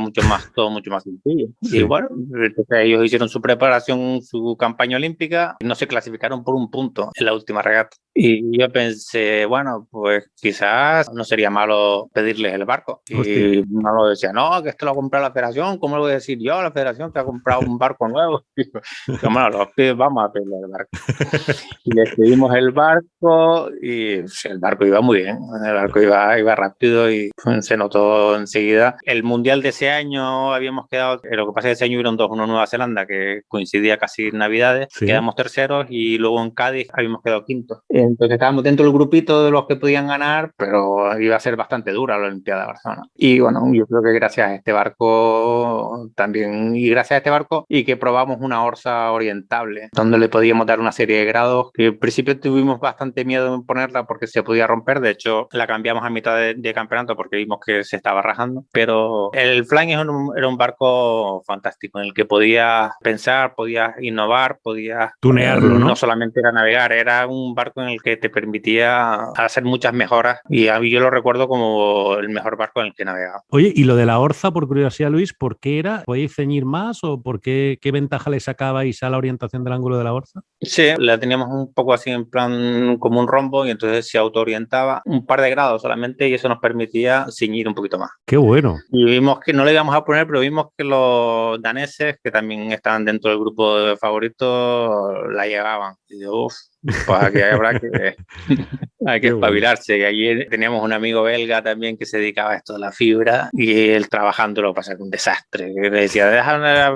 todo mucho más sencillo. Y bueno, entonces ellos hicieron su preparación, su campaña olímpica, y no se clasificaron por un punto en la última regata. Y yo pensé, bueno, pues quizás no sería malo pedirles el barco. Y Manolo decía, no, que esto lo ha comprado la federación, ¿cómo lo voy a decir yo? La federación que ha comprado un barco nuevo. Y yo, bueno, vamos a pedirle el barco. Y le pedimos el barco y el barco iba muy bien, el barco iba rápido y se notó enseguida. El mundial de ese año habíamos quedado, lo que pasa es que ese año hubieron dos, uno en Nueva Zelanda que coincidía casi en Navidades, quedamos terceros, y luego en Cádiz habíamos quedado quintos. Entonces estábamos dentro del grupito de los que podían ganar, pero iba a ser bastante dura la Olimpiada de Barcelona. Y bueno, yo creo que gracias a este barco también, y gracias a este barco, y que probamos una orza orientable, donde le podíamos dar una serie de grados, que al principio tuvimos bastante miedo en ponerla porque se podía romper. De hecho, la cambiamos a mitad de campeonato porque vimos que se estaba rajando. Pero el Flying era un barco fantástico en el que podías pensar, podías innovar, podías tunearlo, ¿no? No solamente era navegar, era un barco en el que te permitía hacer muchas mejoras, y a mí yo lo recuerdo como el mejor barco en el que navegaba. Oye, y lo de la orza, por curiosidad, Luis, ¿por qué era? ¿Podíais ceñir más o por qué ventaja le sacabais a la orientación del ángulo de la orza? Sí, la teníamos un poco así en plan como un rombo, y entonces se autoorientaba un par de grados solamente, y eso nos permitía ceñir un poquito más. ¡Qué bueno! Y vimos que no le íbamos a poner, pero vimos que los daneses, que también estaban dentro del grupo de favoritos, la llevaban. Y yo, pues aquí hay que espabilarse. Y allí teníamos un amigo belga también que se dedicaba a esto de la fibra, y él trabajando lo pasaba un desastre. Y le decía,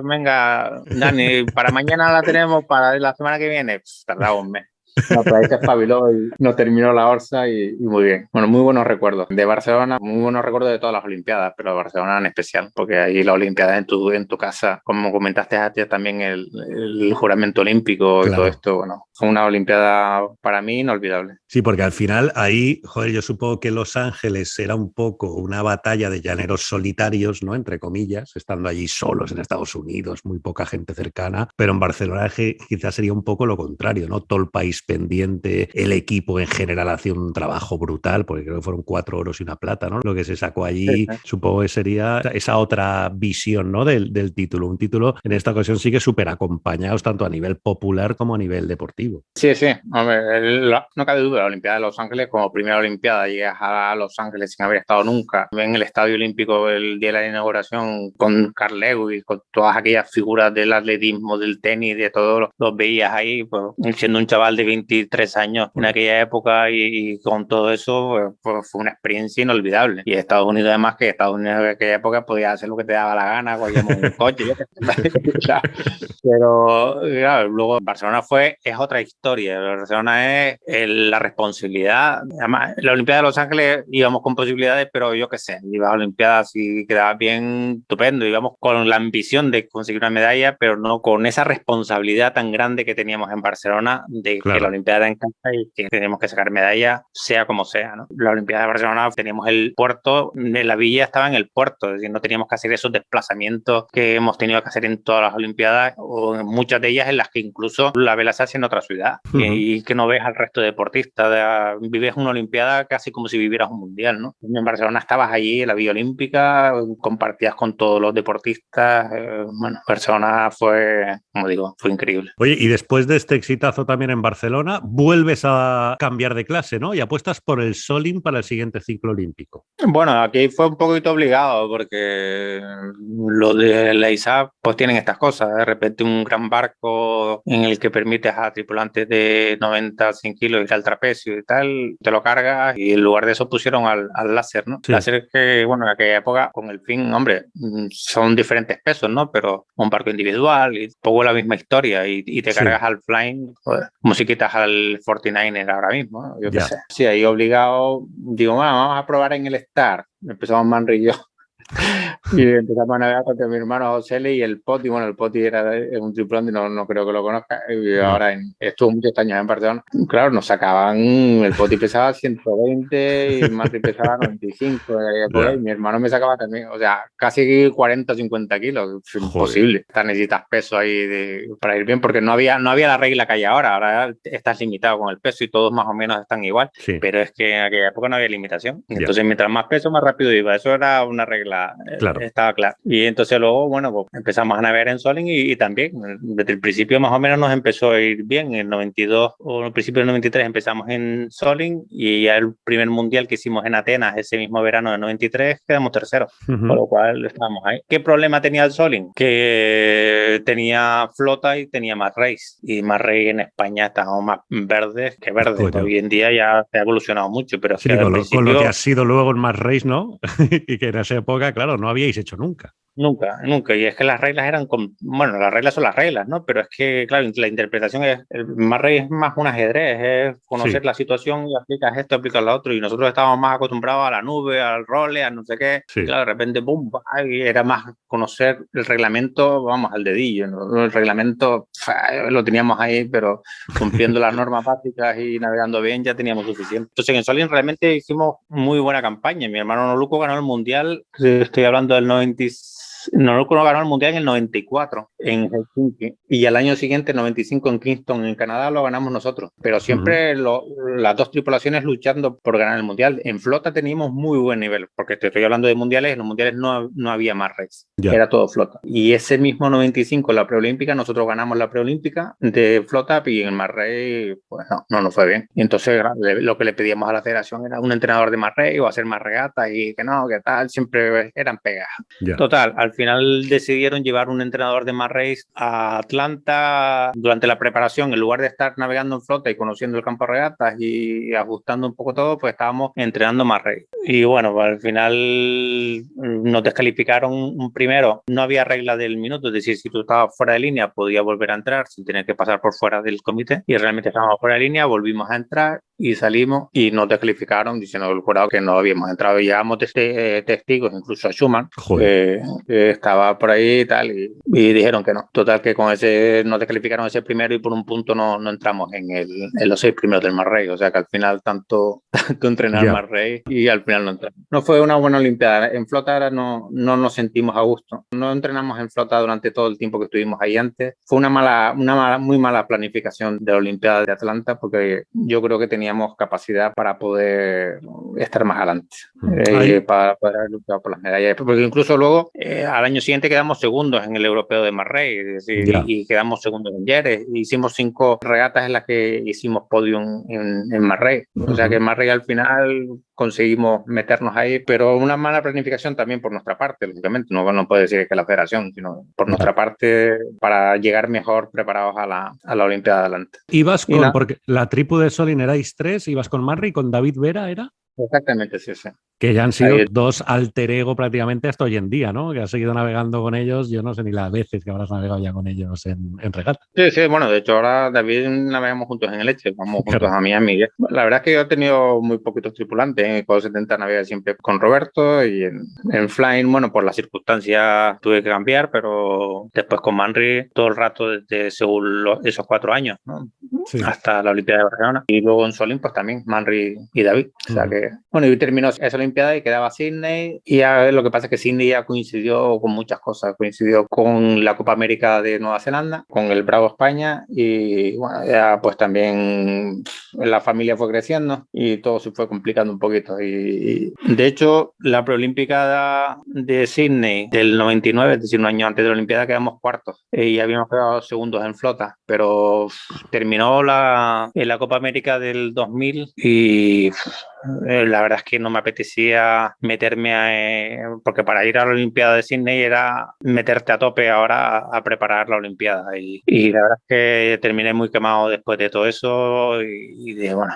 venga, Dani, para mañana la tenemos, para la semana que viene. Tardaba un mes. No, pero ahí se espabiló y nos terminó la orza y muy bien. Bueno, muy buenos recuerdos de Barcelona, muy buenos recuerdos de todas las Olimpiadas, pero Barcelona en especial, porque ahí la Olimpiada en tu casa, como comentaste antes, también el juramento olímpico y todo esto, bueno, fue una Olimpiada para mí inolvidable. Sí, porque al final ahí, joder, yo supongo que Los Ángeles era un poco una batalla de llaneros solitarios, ¿no? Entre comillas, estando allí solos en Estados Unidos, muy poca gente cercana, pero en Barcelona quizás sería un poco lo contrario, ¿no? Todo el país pendiente, el equipo en general hacía un trabajo brutal, porque creo que fueron 4 oros y una plata, ¿no? Lo que se sacó allí, supongo que sería esa otra visión, ¿no? del título. Un título, en esta ocasión sí que súper acompañados tanto a nivel popular como a nivel deportivo. significativo. Sí, sí. Hombre, no cabe duda, la Olimpiada de Los Ángeles, como primera Olimpiada, llegas a Los Ángeles sin haber estado nunca. En el Estadio Olímpico el día de la inauguración con Carl Lewis, con todas aquellas figuras del atletismo, del tenis, de todos los veías ahí, pues, siendo un chaval de 23 años en aquella época y con todo eso, pues, fue una experiencia inolvidable. Y Estados Unidos, además, que Estados Unidos en aquella época podía hacer lo que te daba la gana, cogíamos un coche, pero claro, luego Barcelona es otra historia. Barcelona es la responsabilidad. Además, la Olimpiada de Los Ángeles íbamos con posibilidades, pero yo qué sé, ibas a Olimpiadas y quedaba bien estupendo, íbamos con la ambición de conseguir una medalla, pero no con esa responsabilidad tan grande que teníamos en Barcelona de que la Olimpiada en casa y que teníamos que sacar medalla sea como sea, ¿no? La Olimpiada de Barcelona teníamos el puerto, la villa estaba en el puerto, es decir, no teníamos que hacer esos desplazamientos que hemos tenido que hacer en todas las Olimpiadas o en muchas de ellas en las que incluso la vela se hace en otra ciudad y que no ves al resto de deportistas, vives una Olimpiada casi como si vivieras un mundial, ¿no? En Barcelona estabas allí en la Villa Olímpica, compartías con todos los deportistas, bueno, Barcelona fue, como digo, fue increíble. Oye, y después de este exitazo también en Barcelona, vuelves a cambiar de clase, ¿no? Y apuestas por el Solin para el siguiente ciclo olímpico. Bueno, aquí fue un poquito obligado porque los de la ISAF pues tienen estas cosas, de repente un gran barco en el que permites a tripulantes de 90, 100 kilos ir al trapecio y tal, te lo cargas y en lugar de eso pusieron al láser, ¿no? Sí. Láser que, bueno, en aquella época con el fin, hombre, son diferentes pesos, ¿no? Pero un barco individual y un poco la misma historia y te cargas al flying, pues, como si quitas al 49er ahora mismo, ¿no? Yo qué sé. Sí, ahí obligado, digo, bueno, vamos a probar en el Star. Empezamos Manri y yo. Y empezamos a navegar con mi hermano José y el Poti. Bueno, el Poti era un tripulante, no creo que lo conozca. Y ahora estuvo muchos años en Barcelona. Claro, nos sacaban. El Poti pesaba 120 y Manri pesaba 95. Y mi hermano me sacaba también, o sea, casi 40 o 50 kilos. Es imposible. Necesitas peso ahí para ir bien, porque no había la regla que hay ahora. Ahora estás limitado con el peso y todos más o menos están igual. Sí. Pero es que en aquella época no había limitación. Entonces, mientras más peso, más rápido iba. Eso era una regla. Claro. Estaba claro. Y entonces luego, bueno, pues empezamos a navegar en Solin y también desde el principio más o menos nos empezó a ir bien. En el 92 o el principio del 93 empezamos en Solin y ya el primer mundial que hicimos en Atenas ese mismo verano del 93 quedamos terceros, con lo cual estábamos ahí. ¿Qué problema tenía el Solin? Que tenía flota y tenía más race. Y más race en España estábamos más verdes que verdes. Hoy en día ya se ha evolucionado mucho, pero sí, con lo que ha sido luego en más race, ¿no? Y que en esa época, claro, no habíais hecho nunca. Nunca. Y es que las reglas eran, bueno, las reglas son las reglas, ¿no? Pero es que, claro, la interpretación es más un ajedrez, es conocer la situación y aplicas esto, aplicas lo otro. Y nosotros estábamos más acostumbrados a la nube, al role, a no sé qué. Sí. Y claro, de repente, ¡pum! Y era más conocer el reglamento, vamos, al dedillo, ¿no? El reglamento lo teníamos ahí, pero cumpliendo las normas básicas y navegando bien ya teníamos suficiente. Entonces, en Solin realmente hicimos muy buena campaña. Mi hermano Noluco ganó el Mundial, estoy hablando del 96. Noluco ganó el Mundial en el 94 en Helsinki y al año siguiente, el 95 en Kingston, en Canadá, lo ganamos nosotros. Pero siempre las dos tripulaciones luchando por ganar el Mundial. En flota teníamos muy buen nivel, porque te estoy hablando de mundiales, en los mundiales no había más race, era todo flota. Y ese mismo 95, la preolímpica, nosotros ganamos la preolímpica de flota y en el más race, pues no nos fue bien. Y entonces lo que le pedíamos a la federación era un entrenador de más race o hacer más regatas y que no, que tal, siempre eran pegas. Total, al final decidieron llevar un entrenador de más race a Atlanta durante la preparación. En lugar de estar navegando en flota y conociendo el campo de regatas y ajustando un poco todo, pues estábamos entrenando más race. Y bueno, pues al final nos descalificaron primero. No había regla del minuto, es decir, si tú estabas fuera de línea podías volver a entrar sin tener que pasar por fuera del comité. Y realmente estábamos fuera de línea, volvimos a entrar y salimos y nos descalificaron diciendo el jurado que no habíamos entrado. Y llevamos testigos, incluso a Schumann, que estaba por ahí y tal, y dijeron que no. Total, que con ese nos descalificaron ese primero y por un punto no entramos en los 6 primeros del Mar Rey. O sea que al final tanto entrenar Mar Rey y al final no entramos. No fue una buena Olimpiada. En flota ahora no nos sentimos a gusto. No entrenamos en flota durante todo el tiempo que estuvimos ahí antes. Fue una muy mala planificación de la Olimpiada de Atlanta, porque yo creo que teníamos teníamos capacidad para poder estar más adelante, para poder luchar por las medallas. Porque incluso luego, al año siguiente quedamos segundos en el europeo de Marrey, es decir, y quedamos segundos en Jerez. Hicimos 5 regatas en las que hicimos podium en Marrey. O sea que en Marrey al final conseguimos meternos ahí, pero una mala planificación también por nuestra parte, lógicamente. No puede decir que la federación, sino por nuestra parte, para llegar mejor preparados a la Olimpiada de Atlanta. Ibas porque la tripu de Solin erais 3, ibas con Marri, con David Vera, ¿era? Exactamente, sí. Que ya han sido 2 alter ego prácticamente hasta hoy en día, ¿no? Que has seguido navegando con ellos, yo no sé ni las veces que habrás navegado ya con ellos en regata. Sí, bueno, de hecho ahora David navegamos juntos en el Elche, vamos juntos a Miami. La verdad es que yo he tenido muy poquitos tripulantes, en el 470 navegué siempre con Roberto y en Flying, bueno, por las circunstancias tuve que cambiar, pero después con Manri todo el rato desde esos 4 años, ¿no? Sí. Hasta la Olimpiada de Barcelona. Y luego en Solin, pues también Manri y David. O sea que, bueno, y terminó esa Olimpiada y quedaba Sydney. Y ya, lo que pasa es que Sydney ya coincidió con muchas cosas. Coincidió con la Copa América de Nueva Zelanda, con el Bravo España. Y bueno, ya pues también la familia fue creciendo y todo se fue complicando un poquito. Y de hecho, la preolímpica de Sydney del 99, es decir, un año antes de la Olimpiada, quedamos cuartos. Y habíamos quedado segundos en flota. Pero terminó la Copa América del 2000 y la verdad es que no me apetecía meterme porque para ir a la Olimpiada de Sydney era meterte a tope ahora a preparar la Olimpiada y la verdad es que terminé muy quemado después de todo eso y dije, bueno,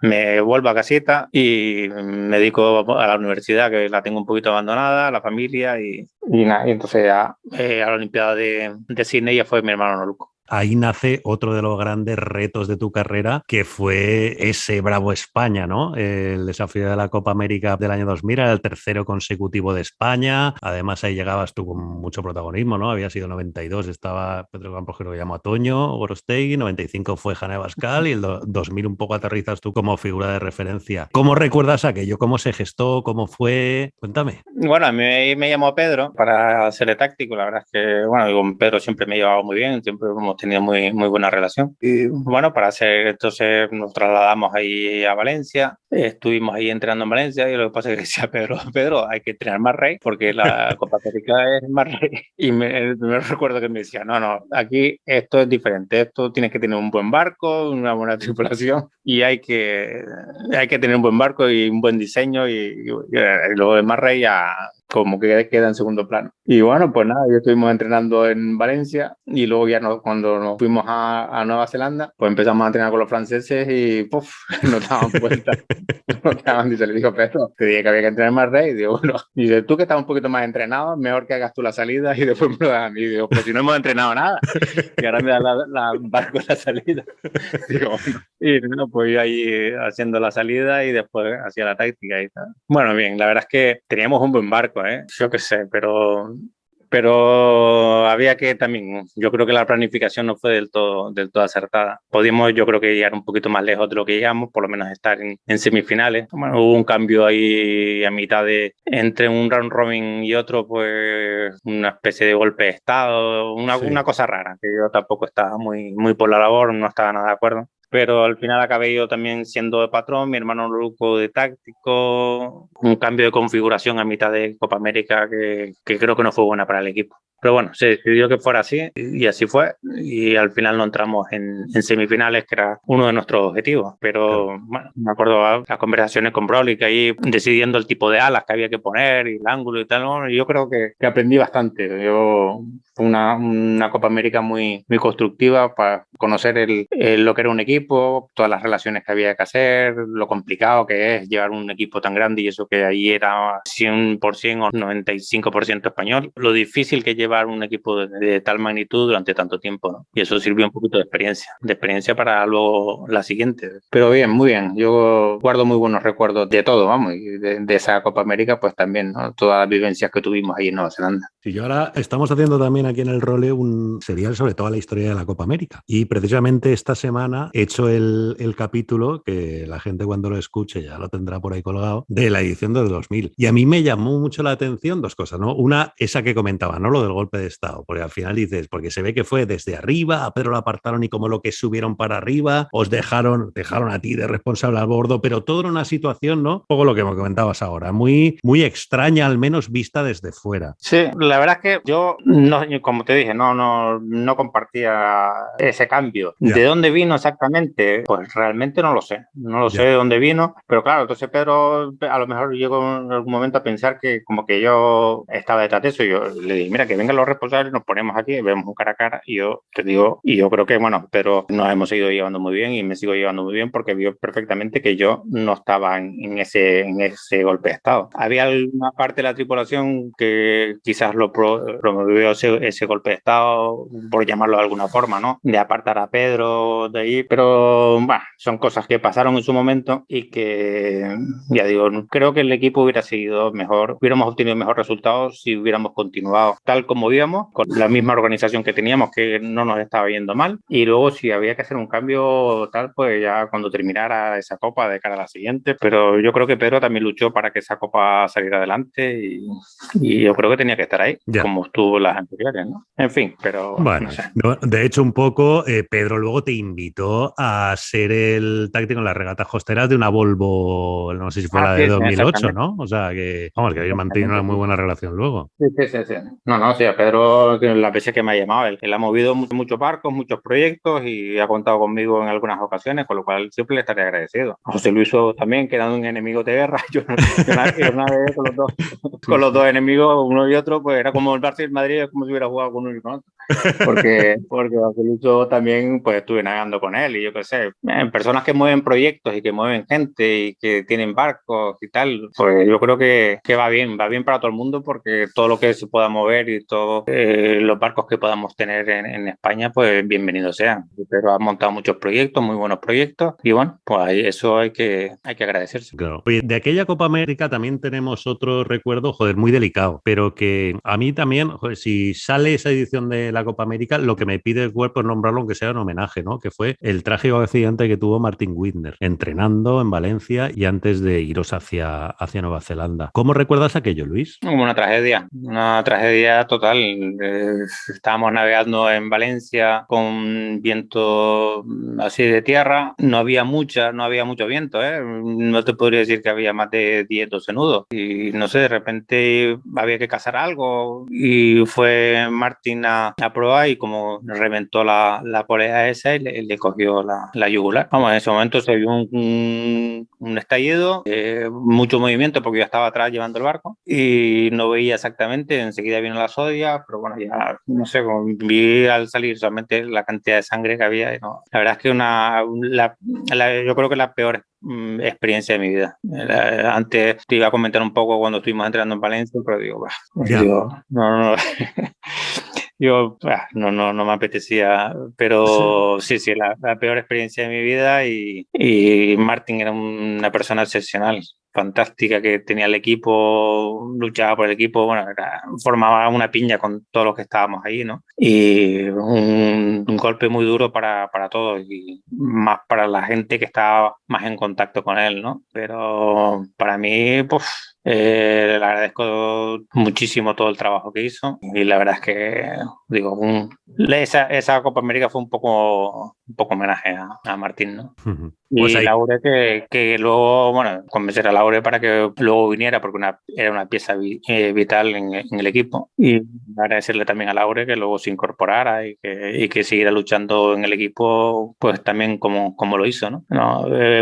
me vuelvo a casita y me dedico a la universidad, que la tengo un poquito abandonada, a la familia y entonces ya a la Olimpiada de Sydney ya fue mi hermano Noluco. Ahí nace otro de los grandes retos de tu carrera, que fue ese Bravo España, ¿no? El desafío de la Copa América del año 2000, era el 3º consecutivo de España. Además, ahí llegabas tú con mucho protagonismo, ¿no? Había sido 92, estaba Pedro Campos, que lo llamó Toño, Gorostegui, 95 fue Jane Bascal y el 2000 un poco aterrizas tú como figura de referencia. ¿Cómo recuerdas aquello? ¿Cómo se gestó? ¿Cómo fue? Cuéntame. Bueno, a mí me llamó Pedro para ser táctico. La verdad es que, bueno, con Pedro siempre me he llevado muy bien, siempre hemos tenido muy buena relación. Y bueno, entonces nos trasladamos ahí a Valencia, estuvimos ahí entrenando en Valencia y lo que pasa es que decía Pedro, hay que entrenar más rey porque la Copa América es más rey. Y el primer recuerdo que me decía, no, aquí esto es diferente, esto tienes que tener un buen barco, una buena tripulación y hay que tener un buen barco y un buen diseño y luego el más rey ya como que queda en segundo plano. Y bueno, pues nada, yo estuvimos entrenando en Valencia y luego ya cuando nos fuimos a Nueva Zelanda, pues empezamos a entrenar con los franceses y ¡puf! Nos daban cuenta. Y se le dijo, Pedro, te dije que había que entrenar más rey. Y digo, bueno, y dice, tú que estás un poquito más entrenado, mejor que hagas tú la salida y después me lo das a mí. Y digo, pues si no hemos entrenado nada. Y ahora me da la barco la salida. Digo, bueno. Y bueno, pues yo ahí haciendo la salida y después hacía la táctica y tal. Bueno, bien, la verdad es que teníamos un buen barco, yo qué sé, pero había que también, yo creo que la planificación no fue del todo acertada. Podíamos, yo creo que llegar un poquito más lejos de lo que llegamos, por lo menos estar en semifinales. Bueno, hubo un cambio ahí a mitad entre un round robin y otro, pues una especie de golpe de estado, una cosa rara, que yo tampoco estaba muy por la labor, no estaba nada de acuerdo. Pero al final acabé yo también siendo de patrón, mi hermano Luco de táctico, un cambio de configuración a mitad de Copa América que creo que no fue buena para el equipo. Pero bueno, se decidió que fuera así y así fue. Y al final no entramos en semifinales, que era uno de nuestros objetivos. Pero bueno, me acuerdo las conversaciones con Broly, que ahí decidiendo el tipo de alas que había que poner y el ángulo y tal. Bueno, yo creo que aprendí bastante. Fue una Copa América muy constructiva para conocer lo que era un equipo, todas las relaciones que había que hacer, lo complicado que es llevar un equipo tan grande y eso que ahí era 100% o 95% español. Lo difícil que llevar un equipo de tal magnitud durante tanto tiempo, ¿no? Y eso sirvió un poquito de experiencia para luego la siguiente. Pero bien, muy bien. Yo guardo muy buenos recuerdos de todo, vamos, y de esa Copa América, pues también, ¿no? Todas las vivencias que tuvimos ahí en Nueva Zelanda. Sí, yo ahora estamos haciendo también aquí en el Role un serial sobre toda la historia de la Copa América. Y precisamente esta semana he hecho el capítulo, que la gente cuando lo escuche ya lo tendrá por ahí colgado, de la edición del 2000. Y a mí me llamó mucho la atención 2 cosas, ¿no? Una, esa que comentaba, ¿no? Lo del golpe de estado? Porque al final dices, porque se ve que fue desde arriba, a Pedro lo apartaron y como lo que subieron para arriba, os dejaron a ti de responsable al bordo, pero todo era una situación, ¿no? Un poco lo que me comentabas ahora, muy, muy extraña, al menos vista desde fuera. Sí, la verdad es que yo, no, como te dije, no compartía ese cambio. Ya. ¿De dónde vino exactamente? Pues realmente no lo sé. No lo sé de dónde vino, pero claro, entonces Pedro a lo mejor llegó en algún momento a pensar que como que yo estaba detrás de eso. Y yo le dije, mira, que vengan los responsables, nos ponemos aquí, vemos un cara a cara. Y yo te digo, y yo creo que, bueno, pero nos hemos seguido llevando muy bien y me sigo llevando muy bien porque vio perfectamente que yo no estaba en ese golpe de estado. Había alguna parte de la tripulación que quizás lo promovió ese golpe de estado, por llamarlo de alguna forma, ¿no? De apartar a Pedro de ahí, pero bueno, son cosas que pasaron en su momento y que, ya digo, creo que el equipo hubiera seguido mejor, hubiéramos obtenido mejores resultados si hubiéramos continuado tal como íbamos, con la misma organización que teníamos, que no nos estaba yendo mal, y luego si había que hacer un cambio tal, pues ya cuando terminara esa copa de cara a la siguiente, pero yo creo que Pedro también luchó para que esa copa saliera adelante y yo creo que tenía que estar ahí, como estuvo las anteriores, ¿no? En fin, pero bueno, no sé. De hecho un poco Pedro luego te invitó a ser el táctico en las regatas costeras de una Volvo, no sé si fue la de 2008, ¿no? O sea que, vamos, que habéis mantenido una muy buena relación luego. Sí. No, sí, a Pedro, las veces que me ha llamado, él ha movido muchos barcos, muchos proyectos y ha contado conmigo en algunas ocasiones, con lo cual siempre le estaré agradecido. A José Luis también, que era un enemigo de guerra, yo una vez con los dos enemigos, uno y otro, pues era como el Barça y el Madrid, es como si hubiera jugado con uno y con otro. Porque José Luis también, pues estuve navegando con él y yo qué sé, personas que mueven proyectos y que mueven gente y que tienen barcos y tal, pues yo creo que va bien para todo el mundo porque todo lo que se pueda mover y todos los barcos que podamos tener en España, pues bienvenidos sean. Pero ha montado muchos proyectos, muy buenos proyectos y bueno, pues eso hay que agradecerse. Claro. Oye, de aquella Copa América también tenemos otro recuerdo, joder, muy delicado, pero que a mí también, joder, si sale esa edición de la Copa América, lo que me pide el cuerpo es nombrarlo aunque sea en homenaje, ¿no? Que fue el trágico accidente que tuvo Martin Whitner entrenando en Valencia y antes de iros hacia Nueva Zelanda. ¿Cómo recuerdas aquello, Luis? Como una tragedia total. Estábamos navegando en Valencia con viento así de tierra, no había mucho viento, ¿eh? No te podría decir que había más de 10, 12 nudos y no sé, de repente había que cazar algo y fue Martín a probar y como reventó la polea esa y le cogió la yugular. Vamos, en ese momento se vio un estallido, mucho movimiento porque yo estaba atrás llevando el barco y no veía exactamente, enseguida vino la sodia, pero bueno, ya no sé, vi al salir solamente la cantidad de sangre que había y no. La verdad es que yo creo que la peor experiencia de mi vida. Antes te iba a comentar un poco cuando estuvimos entrenando en Valencia, pero digo, no. Yo no me apetecía, pero sí, la peor experiencia de mi vida y Martin era una persona excepcional, fantástica, que tenía el equipo, luchaba por el equipo, bueno, formaba una piña con todos los que estábamos ahí, ¿no? Y un golpe muy duro para todos y más para la gente que estaba más en contacto con él, ¿no? Pero para mí, pues... le agradezco muchísimo todo el trabajo que hizo y la verdad es que digo esa Copa América fue un poco homenaje a Martín, ¿no? Pues y Laure que luego, bueno, convencer a Laure para que luego viniera porque era una pieza vital en el equipo y agradecerle también a Laure que luego se incorporara y que siguiera luchando en el equipo pues también como lo hizo, ¿no?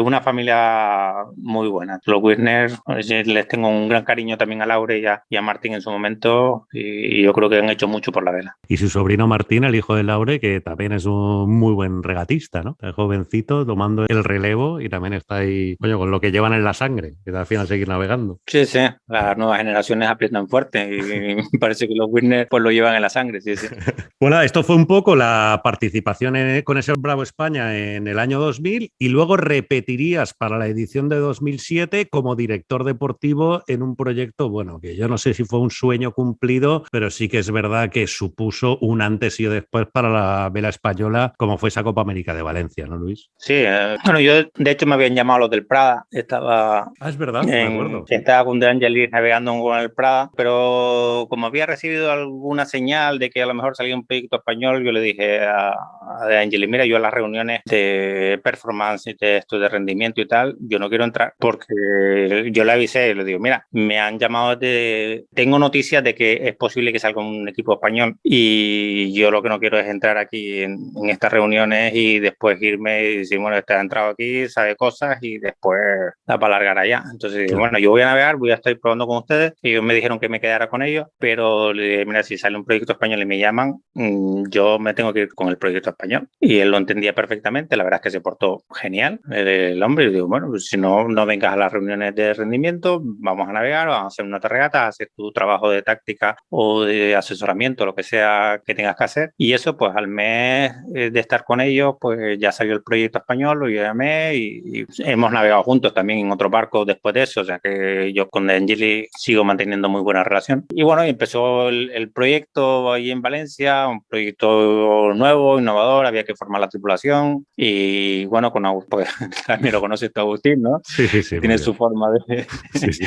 Una familia muy buena. Los Whitner, les tengo un gran cariño también a Laure y a Martín en su momento y yo creo que han hecho mucho por la vela. Y su sobrino Martín, el hijo de Laure, que también es un muy buen regatista, ¿no? Es jovencito tomando el relevo y también está ahí, coño, con lo que llevan en la sangre, que al final seguir navegando. Sí, las nuevas generaciones aprietan fuerte y me parece que los Whitner pues lo llevan en la sangre, sí. Bueno, esto fue un poco la participación con ese Bravo España en el año 2000 y luego repetirías para la edición de 2007 como director deportivo en un proyecto, bueno, que yo no sé si fue un sueño cumplido, pero sí que es verdad que supuso un antes y un después para la vela española, como fue esa Copa América de Valencia, ¿no, Luis? Sí, bueno, yo de hecho me habían llamado los del Prada, estaba es verdad, me acuerdo. Estaba con De Angelis navegando con el Prada, pero como había recibido alguna señal de que a lo mejor salía un proyecto español, yo le dije a De Angelis, mira, yo a las reuniones de performance y de esto de rendimiento y tal, yo no quiero entrar porque yo le avisé, le digo, mira, me han llamado tengo noticias de que es posible que salga un equipo español y yo lo que no quiero es entrar aquí en estas reuniones y después irme y decir, bueno, este ha entrado aquí, sabe cosas y después la para largar allá. Entonces, bueno, yo voy a navegar, voy a estar probando con ustedes. Ellos me dijeron que me quedara con ellos, pero le dije, mira, si sale un proyecto español y me llaman, yo me tengo que ir con el proyecto español. Y él lo entendía perfectamente, la verdad es que se portó genial el hombre. Y digo, bueno, pues si no vengas a las reuniones de rendimiento, vamos a navegar, vamos a hacer una regata, a hacer tu trabajo de táctica o de asesoramiento, lo que sea que tengas que hacer. Y eso, pues al mes de estar con ellos, pues ya salió el proyecto español, lo llamé y hemos navegado juntos también en otro barco después de eso, o sea que yo con De Angelis sigo manteniendo muy buena relación. Y bueno, empezó el proyecto ahí en Valencia, un proyecto nuevo, innovador, había que formar la tripulación y bueno, con Agustín, pues también lo conoces tú, Agustín, ¿no? Sí, sí, sí. Tiene su forma de... Sí, sí.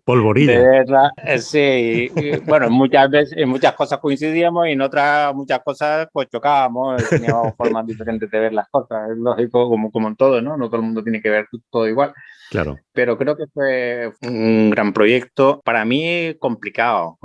Polvorilla. De verla. Sí, bueno, muchas veces, en muchas cosas coincidíamos y en otras muchas cosas pues chocábamos, teníamos formas diferentes de ver las cosas, es lógico como en todo, ¿no? No todo el mundo tiene que ver todo igual. Claro. Pero creo que fue un gran proyecto. Para mí complicado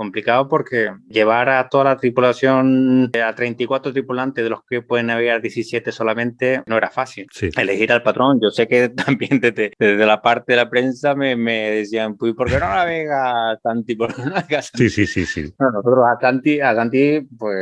porque llevar a toda la tripulación, a 34 tripulantes, de los que pueden navegar 17 solamente, no era fácil. Sí. Elegir al patrón, yo sé que también desde la parte de la prensa me decían, pues, ¿por qué no navega Santi? ¿Por qué no navega Santi? Sí. Bueno, nosotros a Santi, pues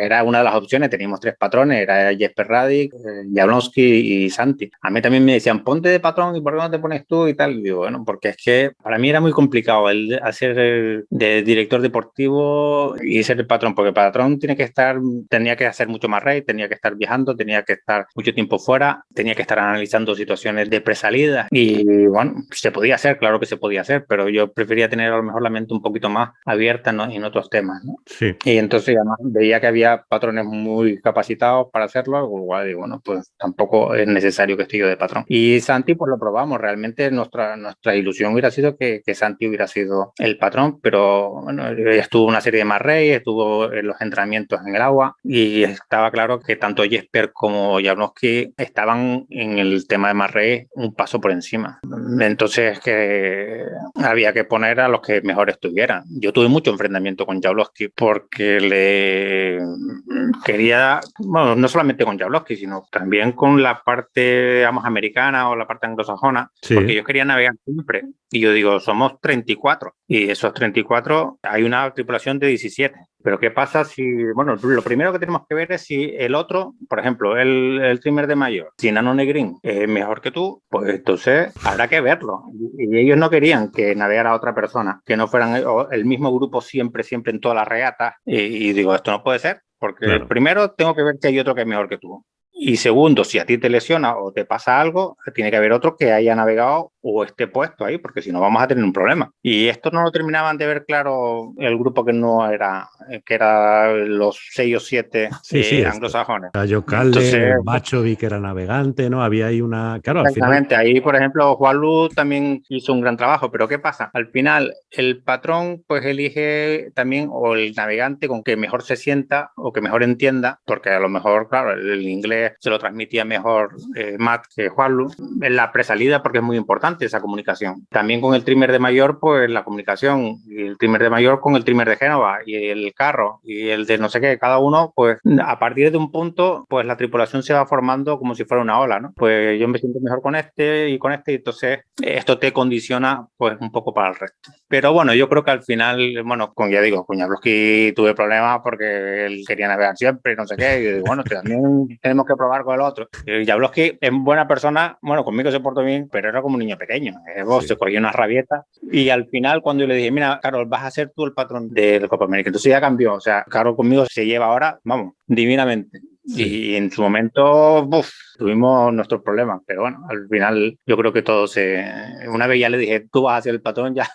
era una de las opciones, teníamos 3 patrones, era Jesper Radic, Jablonski y Santi. A mí también me decían, ponte de patrón y ¿por qué no te pones tú y tal? Y digo, bueno, porque es que para mí era muy complicado el hacer de director deportivo y ser el patrón, porque el patrón tenía que hacer mucho más rey, tenía que estar viajando, tenía que estar mucho tiempo fuera, tenía que estar analizando situaciones de presalida y bueno, se podía hacer, claro que se podía hacer, pero yo prefería tener a lo mejor la mente un poquito más abierta, ¿no? En otros temas, ¿no? Sí. Y entonces además veía que había patrones muy capacitados para hacerlo, igual digo, bueno, pues tampoco es necesario que esté yo de patrón. Y Santi, pues lo probamos, realmente nuestra ilusión hubiera sido que Santi hubiera sido el patrón, pero bueno, estuvo una serie de más rey, estuvo en los entrenamientos en el agua y estaba claro que tanto Jesper como Jablonski estaban en el tema de más rey un paso por encima. Entonces que había que poner a los que mejor estuvieran. Yo tuve mucho enfrentamiento con Jablonski porque le quería, bueno, no solamente con Jablonski, sino también con la parte, digamos, americana o la parte anglosajona, Sí. Porque ellos querían navegar siempre. Y yo digo, somos 34. Y esos 34, hay una tripulación de 17. Pero ¿qué pasa si, bueno, lo primero que tenemos que ver es si el otro, por ejemplo, el trimmer de mayor, si Nano Negrín es mejor que tú, pues entonces habrá que verlo. Y ellos no querían que navegara otra persona, que no fueran el mismo grupo siempre en todas las regatas. Y digo, esto no puede ser, porque Claro. Primero tengo que ver que hay otro que es mejor que tú. Y segundo, si a ti te lesiona o te pasa algo, tiene que haber otro que haya navegado o esté puesto ahí, porque si no vamos a tener un problema. Y esto no lo terminaban de ver claro el grupo que no era, que era los 6 o 7 anglosajones. Cayo Calde, Bachovi, que era navegante, ¿no? Había ahí una... Claro, exactamente, al final... ahí por ejemplo Juan Luz también hizo un gran trabajo, pero ¿qué pasa? Al final el patrón pues elige también o el navegante con que mejor se sienta o que mejor entienda, porque a lo mejor, claro, el inglés se lo transmitía mejor Matt que Juan Luz en la presalida, porque es muy importante esa comunicación. También con el trimmer de mayor, pues la comunicación, y el trimmer de mayor con el trimmer de Génova y el carro y el de no sé qué, cada uno, pues a partir de un punto, pues la tripulación se va formando como si fuera una ola, ¿no? Pues yo me siento mejor con este, y entonces esto te condiciona pues un poco para el resto. Pero bueno, yo creo que al final, bueno, con Jablonski tuve problemas porque él quería navegar siempre, no sé qué, y digo, bueno, también tenemos que probar con el otro. Jablonski es buena persona, bueno, conmigo se portó bien, pero era como un niño pequeño. Se cogía unas rabietas y al final cuando yo le dije, mira, Carol, vas a ser tú el patrón del Copa América. Entonces ya cambió, o sea, Carol conmigo se lleva ahora, vamos, divinamente. Sí. Y en su momento tuvimos nuestros problemas, pero bueno, al final yo creo que todo una vez ya le dije, tú vas a ser el patrón, ya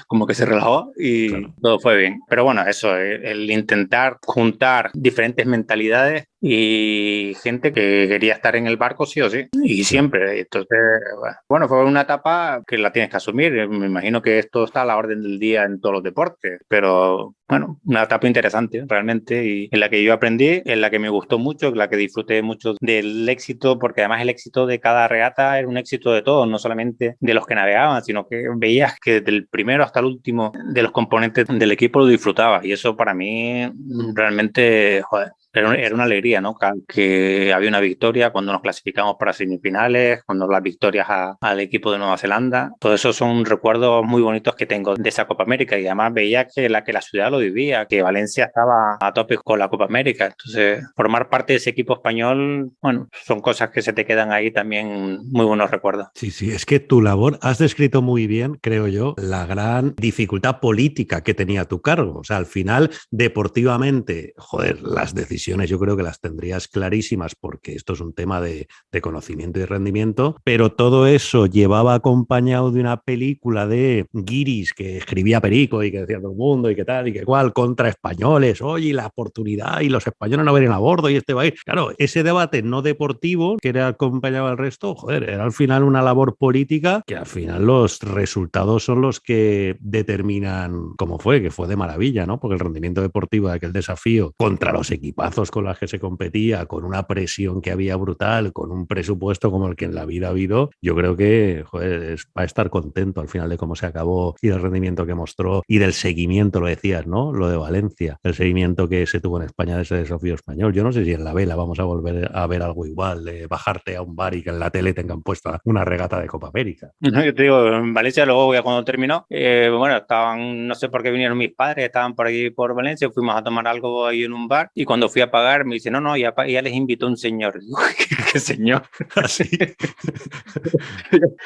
como que se relajó y claro, todo fue bien. Pero bueno, eso, el intentar juntar diferentes mentalidades y gente que quería estar en el barco sí o sí, y siempre. Entonces, bueno, fue una etapa que la tienes que asumir. Me imagino que esto está a la orden del día en todos los deportes, pero bueno, una etapa interesante realmente, y en la que yo aprendí, en la que me gustó mucho, en la que disfruté mucho del éxito, porque además el éxito de cada regata era un éxito de todos, no solamente de los que navegaban, sino que veías que desde el primero hasta el último de los componentes del equipo lo disfrutabas, y eso para mí realmente, joder, era una alegría, ¿no? Que había una victoria cuando nos clasificamos para semifinales, cuando las victorias al equipo de Nueva Zelanda. Todo eso son recuerdos muy bonitos que tengo de esa Copa América, y además veía que la ciudad lo vivía, que Valencia estaba a tope con la Copa América. Entonces, formar parte de ese equipo español, bueno, son cosas que se te quedan ahí también, muy buenos recuerdos. Sí, sí, es que tu labor, has descrito muy bien, creo yo, la gran dificultad política que tenía a tu cargo. O sea, al final, deportivamente, joder, las decisiones yo creo que las tendrías clarísimas porque esto es un tema de conocimiento y rendimiento, pero todo eso llevaba acompañado de una película de guiris que escribía Perico y que decía todo el mundo y que tal y que cual, contra españoles, oye, la oportunidad y los españoles no vienen a bordo y este va a ir. Claro, ese debate no deportivo que era acompañado al resto, joder, era al final una labor política que al final los resultados son los que determinan cómo fue, que fue de maravilla, ¿no? Porque el rendimiento deportivo de aquel desafío contra los equipazos con las que se competía, con una presión que había brutal, con un presupuesto como el que en la vida ha habido, yo creo que, joder, va a estar contento al final de cómo se acabó y del rendimiento que mostró y del seguimiento, lo decías, ¿no? Lo de Valencia, el seguimiento que se tuvo en España de ese desafío español. Yo no sé si en la vela vamos a volver a ver algo igual, de bajarte a un bar y que en la tele tengan puesta una regata de Copa América. No, yo te digo, en Valencia luego ya cuando terminó, bueno, estaban, no sé por qué vinieron mis padres, estaban por ahí por Valencia, fuimos a tomar algo ahí en un bar, y cuando fui a pagar me dice, no, ya les invitó un señor. Digo, ¿qué señor? Así.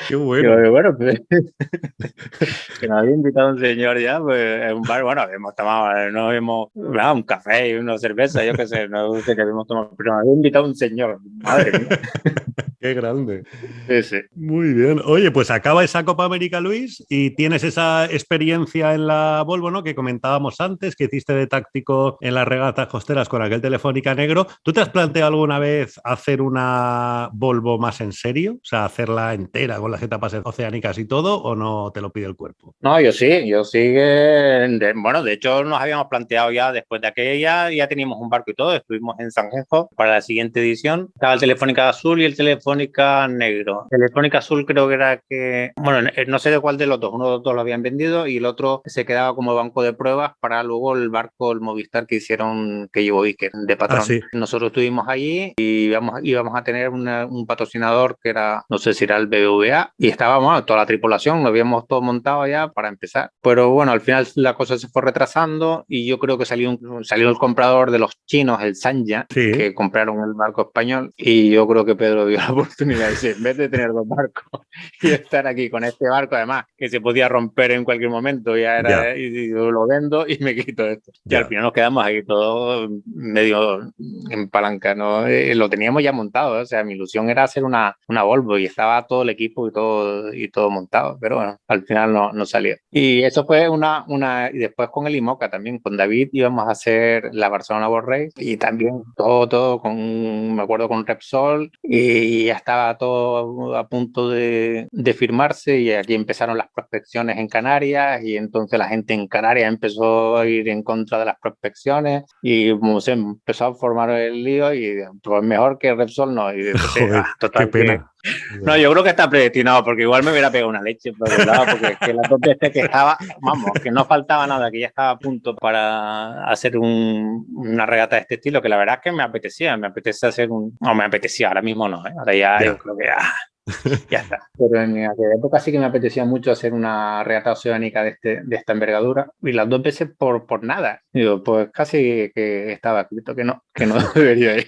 Qué bueno. Yo, bueno, pues, que nos había invitado un señor ya, pues, en un bar, bueno, habíamos tomado, no habíamos, un café y una cerveza, yo qué sé, no sé qué habíamos tomado, pero nos había invitado un señor, madre mía. Qué grande. Sí, sí. Muy bien. Oye, pues acaba esa Copa América, Luis, y tienes esa experiencia en la Volvo, ¿no? Que comentábamos antes, que hiciste de táctico en las regatas costeras con aquel Telefónica negro. ¿Tú te has planteado alguna vez hacer una Volvo más en serio? O sea, hacerla entera con las etapas oceánicas y todo, ¿o no te lo pide el cuerpo? No, yo sí, bueno, de hecho nos habíamos planteado ya después de aquella, ya teníamos un barco y todo, estuvimos en Sanjenjo para la siguiente edición, estaba el Telefónica azul y el Telefónica negro. El Telefónica azul creo que era que, bueno, no sé de cuál de los dos, uno de los dos lo habían vendido y el otro se quedaba como banco de pruebas para luego el barco, el Movistar que hicieron, que llevó Iker, de patrón. Ah, sí. Nosotros estuvimos allí y íbamos a tener un patrocinador que era, no sé si era el BBVA, y estábamos, toda la tripulación, lo habíamos todo montado ya para empezar. Pero bueno, al final la cosa se fue retrasando y yo creo que salió el comprador de los chinos, el Sanya, Sí. que compraron el barco español, y yo creo que Pedro vio la oportunidad de decir, en vez de tener dos barcos y estar aquí con este barco, además, que se podía romper en cualquier momento, ya era, y yo lo vendo y me quito esto. Y al final nos quedamos ahí todos medio en palanca, ¿no? Lo teníamos ya montado, o sea, mi ilusión era hacer una Volvo y estaba todo el equipo y todo montado, pero bueno, al final no salió. Y eso fue y después con el IMOCA también, con David íbamos a hacer la Barcelona World Race y también todo me acuerdo con Repsol, y ya estaba todo a punto de firmarse, y aquí empezaron las prospecciones en Canarias, y entonces la gente en Canarias empezó a ir en contra de las prospecciones y se empezó a formar el lío, y pues mejor que Repsol no. Y Joder, total, qué pena. No, yo creo que está predestinado, porque igual me hubiera pegado una leche, porque es que las dos veces que estaba, vamos, que no faltaba nada, que ya estaba a punto para hacer una regata de este estilo, que la verdad es que me apetecía hacer no, me apetecía, ahora mismo no, ahora ya yo creo que ya está. Pero en aquella época sí que me apetecía mucho hacer una regata oceánica de esta envergadura, y las dos veces por nada. Digo, pues casi que estaba escrito que no debería ir.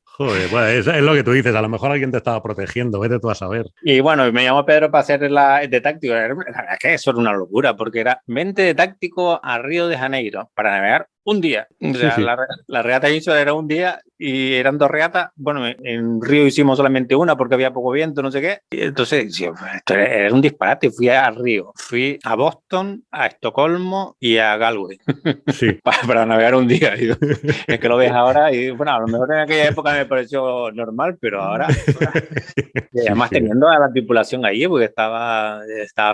Joder, bueno, es lo que tú dices, a lo mejor alguien te estaba protegiendo, vete tú a saber. Y bueno, me llamó Pedro para hacer de táctico. La verdad es que eso era una locura, porque era vente de táctico a Río de Janeiro para navegar un día. O sea, sí. la regata insular era un día y eran 2 regatas. Bueno, en Río hicimos solamente una porque había poco viento, no sé qué. Y entonces, sí, esto era un disparate. Fui a Río, fui a Boston, a Estocolmo y a Galway Sí. para navegar un día. Y es que lo ves ahora y, bueno, a lo mejor en aquella época me pareció normal, pero ahora... Y Sí, además sí. teniendo a la tripulación allí, porque estaba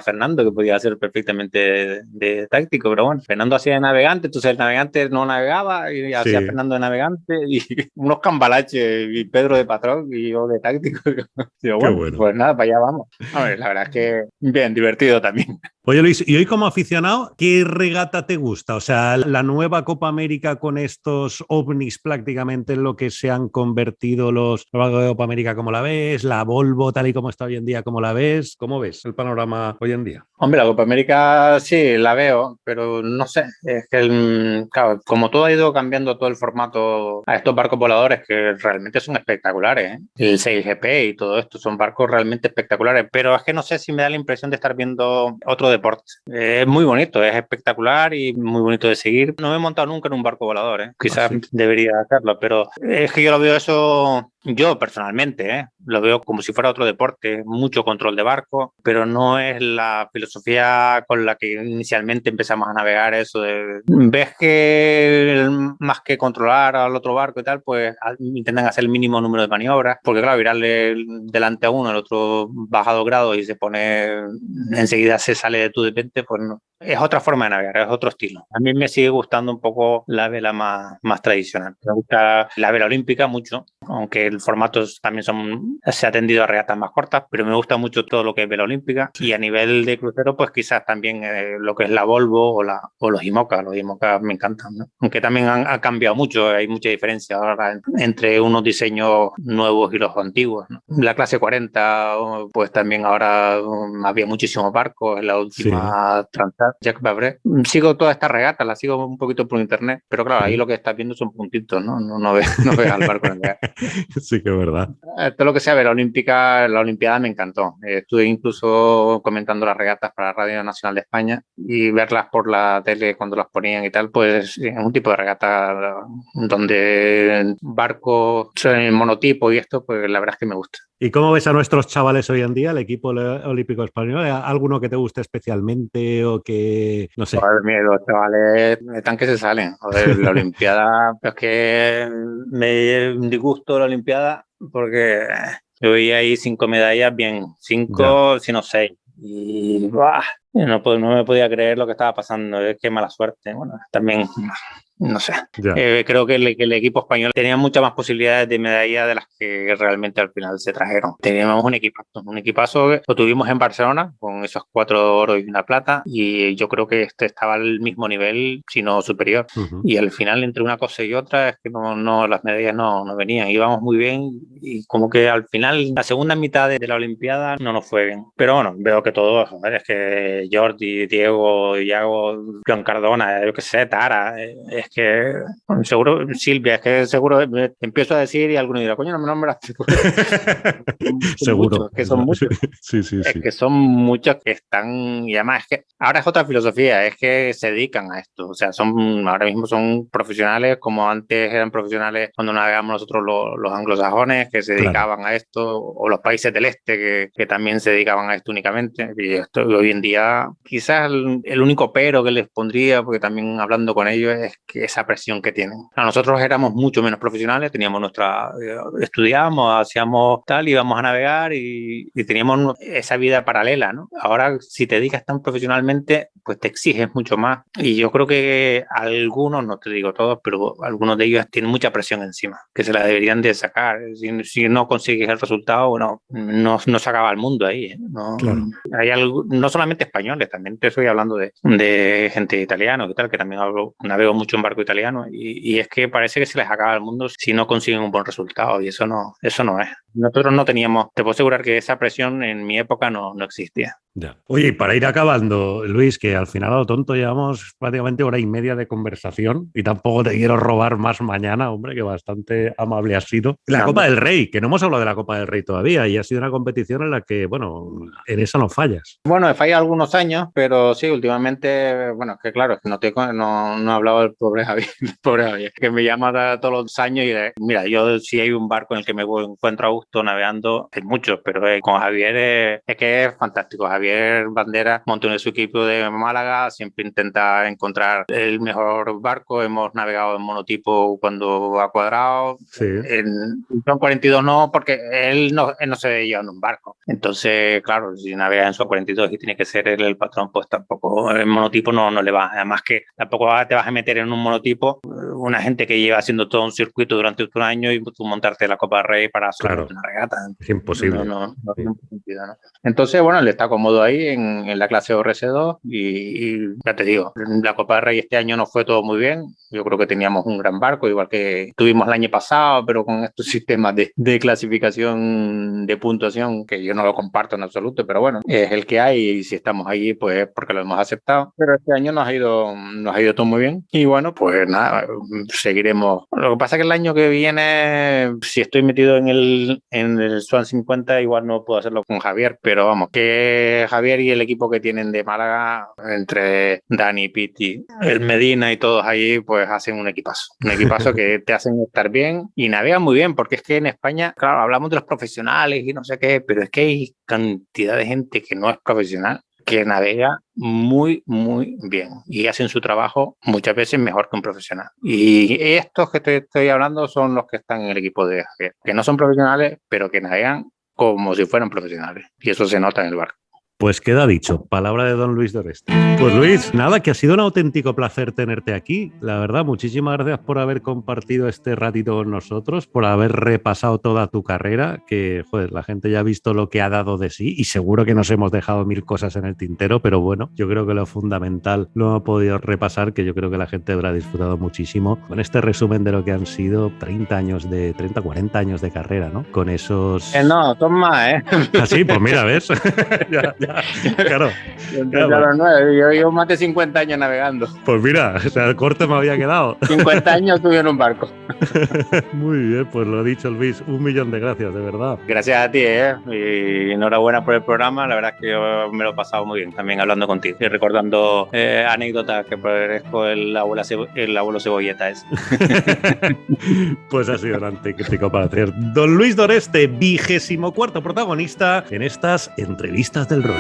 Fernando, que podía ser perfectamente de táctico, pero bueno, Fernando hacía de navegante, entonces el navegante no navegaba y hacía Sí. Fernando de navegante y unos cambalaches y Pedro de patrón y yo de táctico. Digo, Qué bueno, bueno. pues nada, para allá vamos. A ver, la verdad es que bien, divertido también. Oye Luis, y hoy como aficionado, ¿qué regata te gusta? O sea, la nueva Copa América con estos ovnis prácticamente en lo que se han convertido la Copa América, ¿cómo la ves? La Volvo tal y como está hoy en día, ¿cómo la ves? ¿Cómo ves el panorama hoy en día? Hombre, la Copa América sí, la veo, pero no sé, es que claro, como todo ha ido cambiando todo el formato a estos barcos voladores que realmente son espectaculares, ¿eh? El 6GP y todo esto son barcos realmente espectaculares, pero es que no sé si me da la impresión de estar viendo otro deporte. Es muy bonito, es espectacular y muy bonito de seguir. No me he montado nunca en un barco volador, ¿eh? Ah, Quizás sí. debería hacerlo, pero es que yo lo veo eso, yo personalmente, ¿eh? Lo veo como si fuera otro deporte, mucho control de barco, pero no es la filosofía con la que inicialmente empezamos a navegar eso de, ves que más que controlar al otro barco y tal, pues intentan hacer el mínimo número de maniobras, porque claro, virarle delante a uno, el otro baja 2 grados y se pone, enseguida se sale de tu detente, pues no. Es otra forma de navegar, es otro estilo. A mí me sigue gustando un poco la vela más tradicional. Me gusta la vela olímpica mucho, aunque el formato también se ha tendido a regatas más cortas, pero me gusta mucho todo lo que es vela olímpica. Y a nivel de crucero, pues quizás también lo que es la Volvo o los IMOCA. Los IMOCA me encantan, ¿no? Aunque también ha cambiado mucho, hay mucha diferencia ahora entre unos diseños nuevos y los antiguos, ¿no? La clase 40, pues también ahora había muchísimos barcos en la Sí, última Transat, Jacques Vabre. Sigo toda esta regata, la sigo un poquito por internet, pero claro, ahí sí. lo que estás viendo son puntitos, ¿no? No ves, no ves al barco en el... Sí que es verdad. Todo lo que sea la olímpica, la Olimpiada me encantó. Estuve incluso comentando las regatas para Radio Nacional de España y verlas por la tele cuando las ponían y tal, pues es un tipo de regata donde barcos son el monotipo y esto, pues la verdad es que me gusta. ¿Y cómo ves a nuestros chavales hoy en día, el equipo olímpico español? ¿Alguno que te guste especialmente o que, no sé? Joder, mira, los chavales están que se salen. Joder, la Olimpiada, es que me disgusto la Olimpiada porque yo veía ahí 5 medallas, bien, Ya, 5, si no 6. Y ¡buah! No me podía creer lo que estaba pasando. Es que mala suerte. Bueno, también, no sé. ya. Creo que el equipo español tenía muchas más posibilidades de medalla de las que realmente al final se trajeron. Teníamos un equipazo que lo tuvimos en Barcelona con esos 4 oros y una plata y yo creo que este estaba al mismo nivel, si no superior. Uh-huh. Y al final, entre una cosa y otra, es que las medallas no venían. Íbamos muy bien y como que al final, la segunda mitad de la Olimpiada no nos fue bien. Pero bueno, veo que todos, joder, es que Jordi, Diego, Iago, Joan Cardona, yo qué sé, Tara, es que seguro, Silvia, es que seguro empiezo a decir y alguno dirá, coño, no me nombras. Son muchos, Seguro. es que son muchos. Sí, sí, Es sí. que son muchos que están, y además es que ahora es otra filosofía, es que se dedican a esto, o sea, ahora mismo son profesionales como antes eran profesionales cuando navegamos nosotros los anglosajones que se Claro. dedicaban a esto, o los países del este que también se dedicaban a esto únicamente, y esto hoy en día quizás el único pero que les pondría, porque también hablando con ellos, es que esa presión que tienen. Nosotros éramos mucho menos profesionales, teníamos estudiábamos, hacíamos tal, íbamos a navegar y teníamos esa vida paralela, ¿no? Ahora, si te dedicas tan profesionalmente, pues te exiges mucho más. Y yo creo que algunos, no te digo todos, pero algunos de ellos tienen mucha presión encima, que se la deberían de sacar. Si no consigues el resultado, no se acaba el mundo ahí, ¿eh? Claro. No solamente españoles, también te estoy hablando de gente italiana, que tal, que también navego mucho en barco italiano, y es que parece que se les acaba el mundo si no consiguen un buen resultado, y eso no es. Nosotros no teníamos, te puedo asegurar que esa presión en mi época no existía. Ya. Oye, y para ir acabando, Luis, que al final a lo tonto llevamos prácticamente hora y media de conversación y tampoco te quiero robar más mañana, hombre, que bastante amable has sido. La Copa del Rey, que no hemos hablado de la Copa del Rey todavía y ha sido una competición en la que, bueno, en esa no fallas. Bueno, he fallado algunos años, pero sí, últimamente, bueno, es que claro, es que no he hablado del pobre Javier, pobre Javier, que me llama todos los años y mira, yo si hay un barco en el que me encuentro a gusto navegando, hay muchos, pero con Javier es que es fantástico. Javier Bandera montó en su equipo de Málaga, siempre intenta encontrar el mejor barco, hemos navegado en monotipo cuando ha cuadrado, Sí. En Son 42 no, porque él no se lleva en un barco, entonces claro, si navega en su 42 y tiene que ser él el patrón, pues tampoco el monotipo no le va, además que tampoco te vas a meter en un monotipo una gente que lleva haciendo todo un circuito durante un año y tú montarte la Copa del Rey para Claro. una regata. Es imposible. No tiene sentido, ¿no? Entonces, bueno, él está cómodo ahí en la clase ORC2 y ya te digo, la Copa del Rey este año no fue todo muy bien. Yo creo que teníamos un gran barco, igual que tuvimos el año pasado, pero con estos sistemas de clasificación, de puntuación, que yo no lo comparto en absoluto, pero bueno, es el que hay y si estamos allí, pues es porque lo hemos aceptado. Pero este año nos ha ido todo muy bien y bueno, pues nada, seguiremos. Lo que pasa es que el año que viene, si estoy metido en el Swan 50, igual no puedo hacerlo con Javier, pero vamos, que Javier y el equipo que tienen de Málaga, entre Dani, Piti, el Medina y todos ahí, pues hacen un equipazo que te hacen estar bien y navegan muy bien, porque es que en España, claro, hablamos de los profesionales y no sé qué, pero es que hay cantidad de gente que no es profesional, que navega muy, muy bien y hacen su trabajo muchas veces mejor que un profesional. Y estos que estoy hablando son los que están en el equipo de Javier, que no son profesionales, pero que navegan como si fueran profesionales. Y eso se nota en el barco. Pues queda dicho, palabra de don Luis Doreste. Pues Luis, nada, que ha sido un auténtico placer tenerte aquí. La verdad, muchísimas gracias por haber compartido este ratito con nosotros, por haber repasado toda tu carrera, que joder, la gente ya ha visto lo que ha dado de sí y seguro que nos hemos dejado mil cosas en el tintero, pero bueno, yo creo que lo fundamental lo hemos podido repasar, que yo creo que la gente habrá disfrutado muchísimo con este resumen de lo que han sido 40 40 años de carrera, ¿no? Con esos... No, son más, ¿eh? Ah, sí, pues mira, ¿ves? Claro. Yo más de 50 años navegando. Pues mira, o sea, el corte me había quedado. 50 años estuve en un barco. Muy bien, pues lo dicho, Luis, 1.000.000 de gracias, de verdad. Gracias a ti, y enhorabuena por el programa. La verdad es que yo me lo he pasado muy bien también hablando contigo y recordando anécdotas que parezco el abuelo Cebolleta es. Pues ha sido un auténtico placer. Don Luis Doreste, 24º protagonista en estas entrevistas del rol.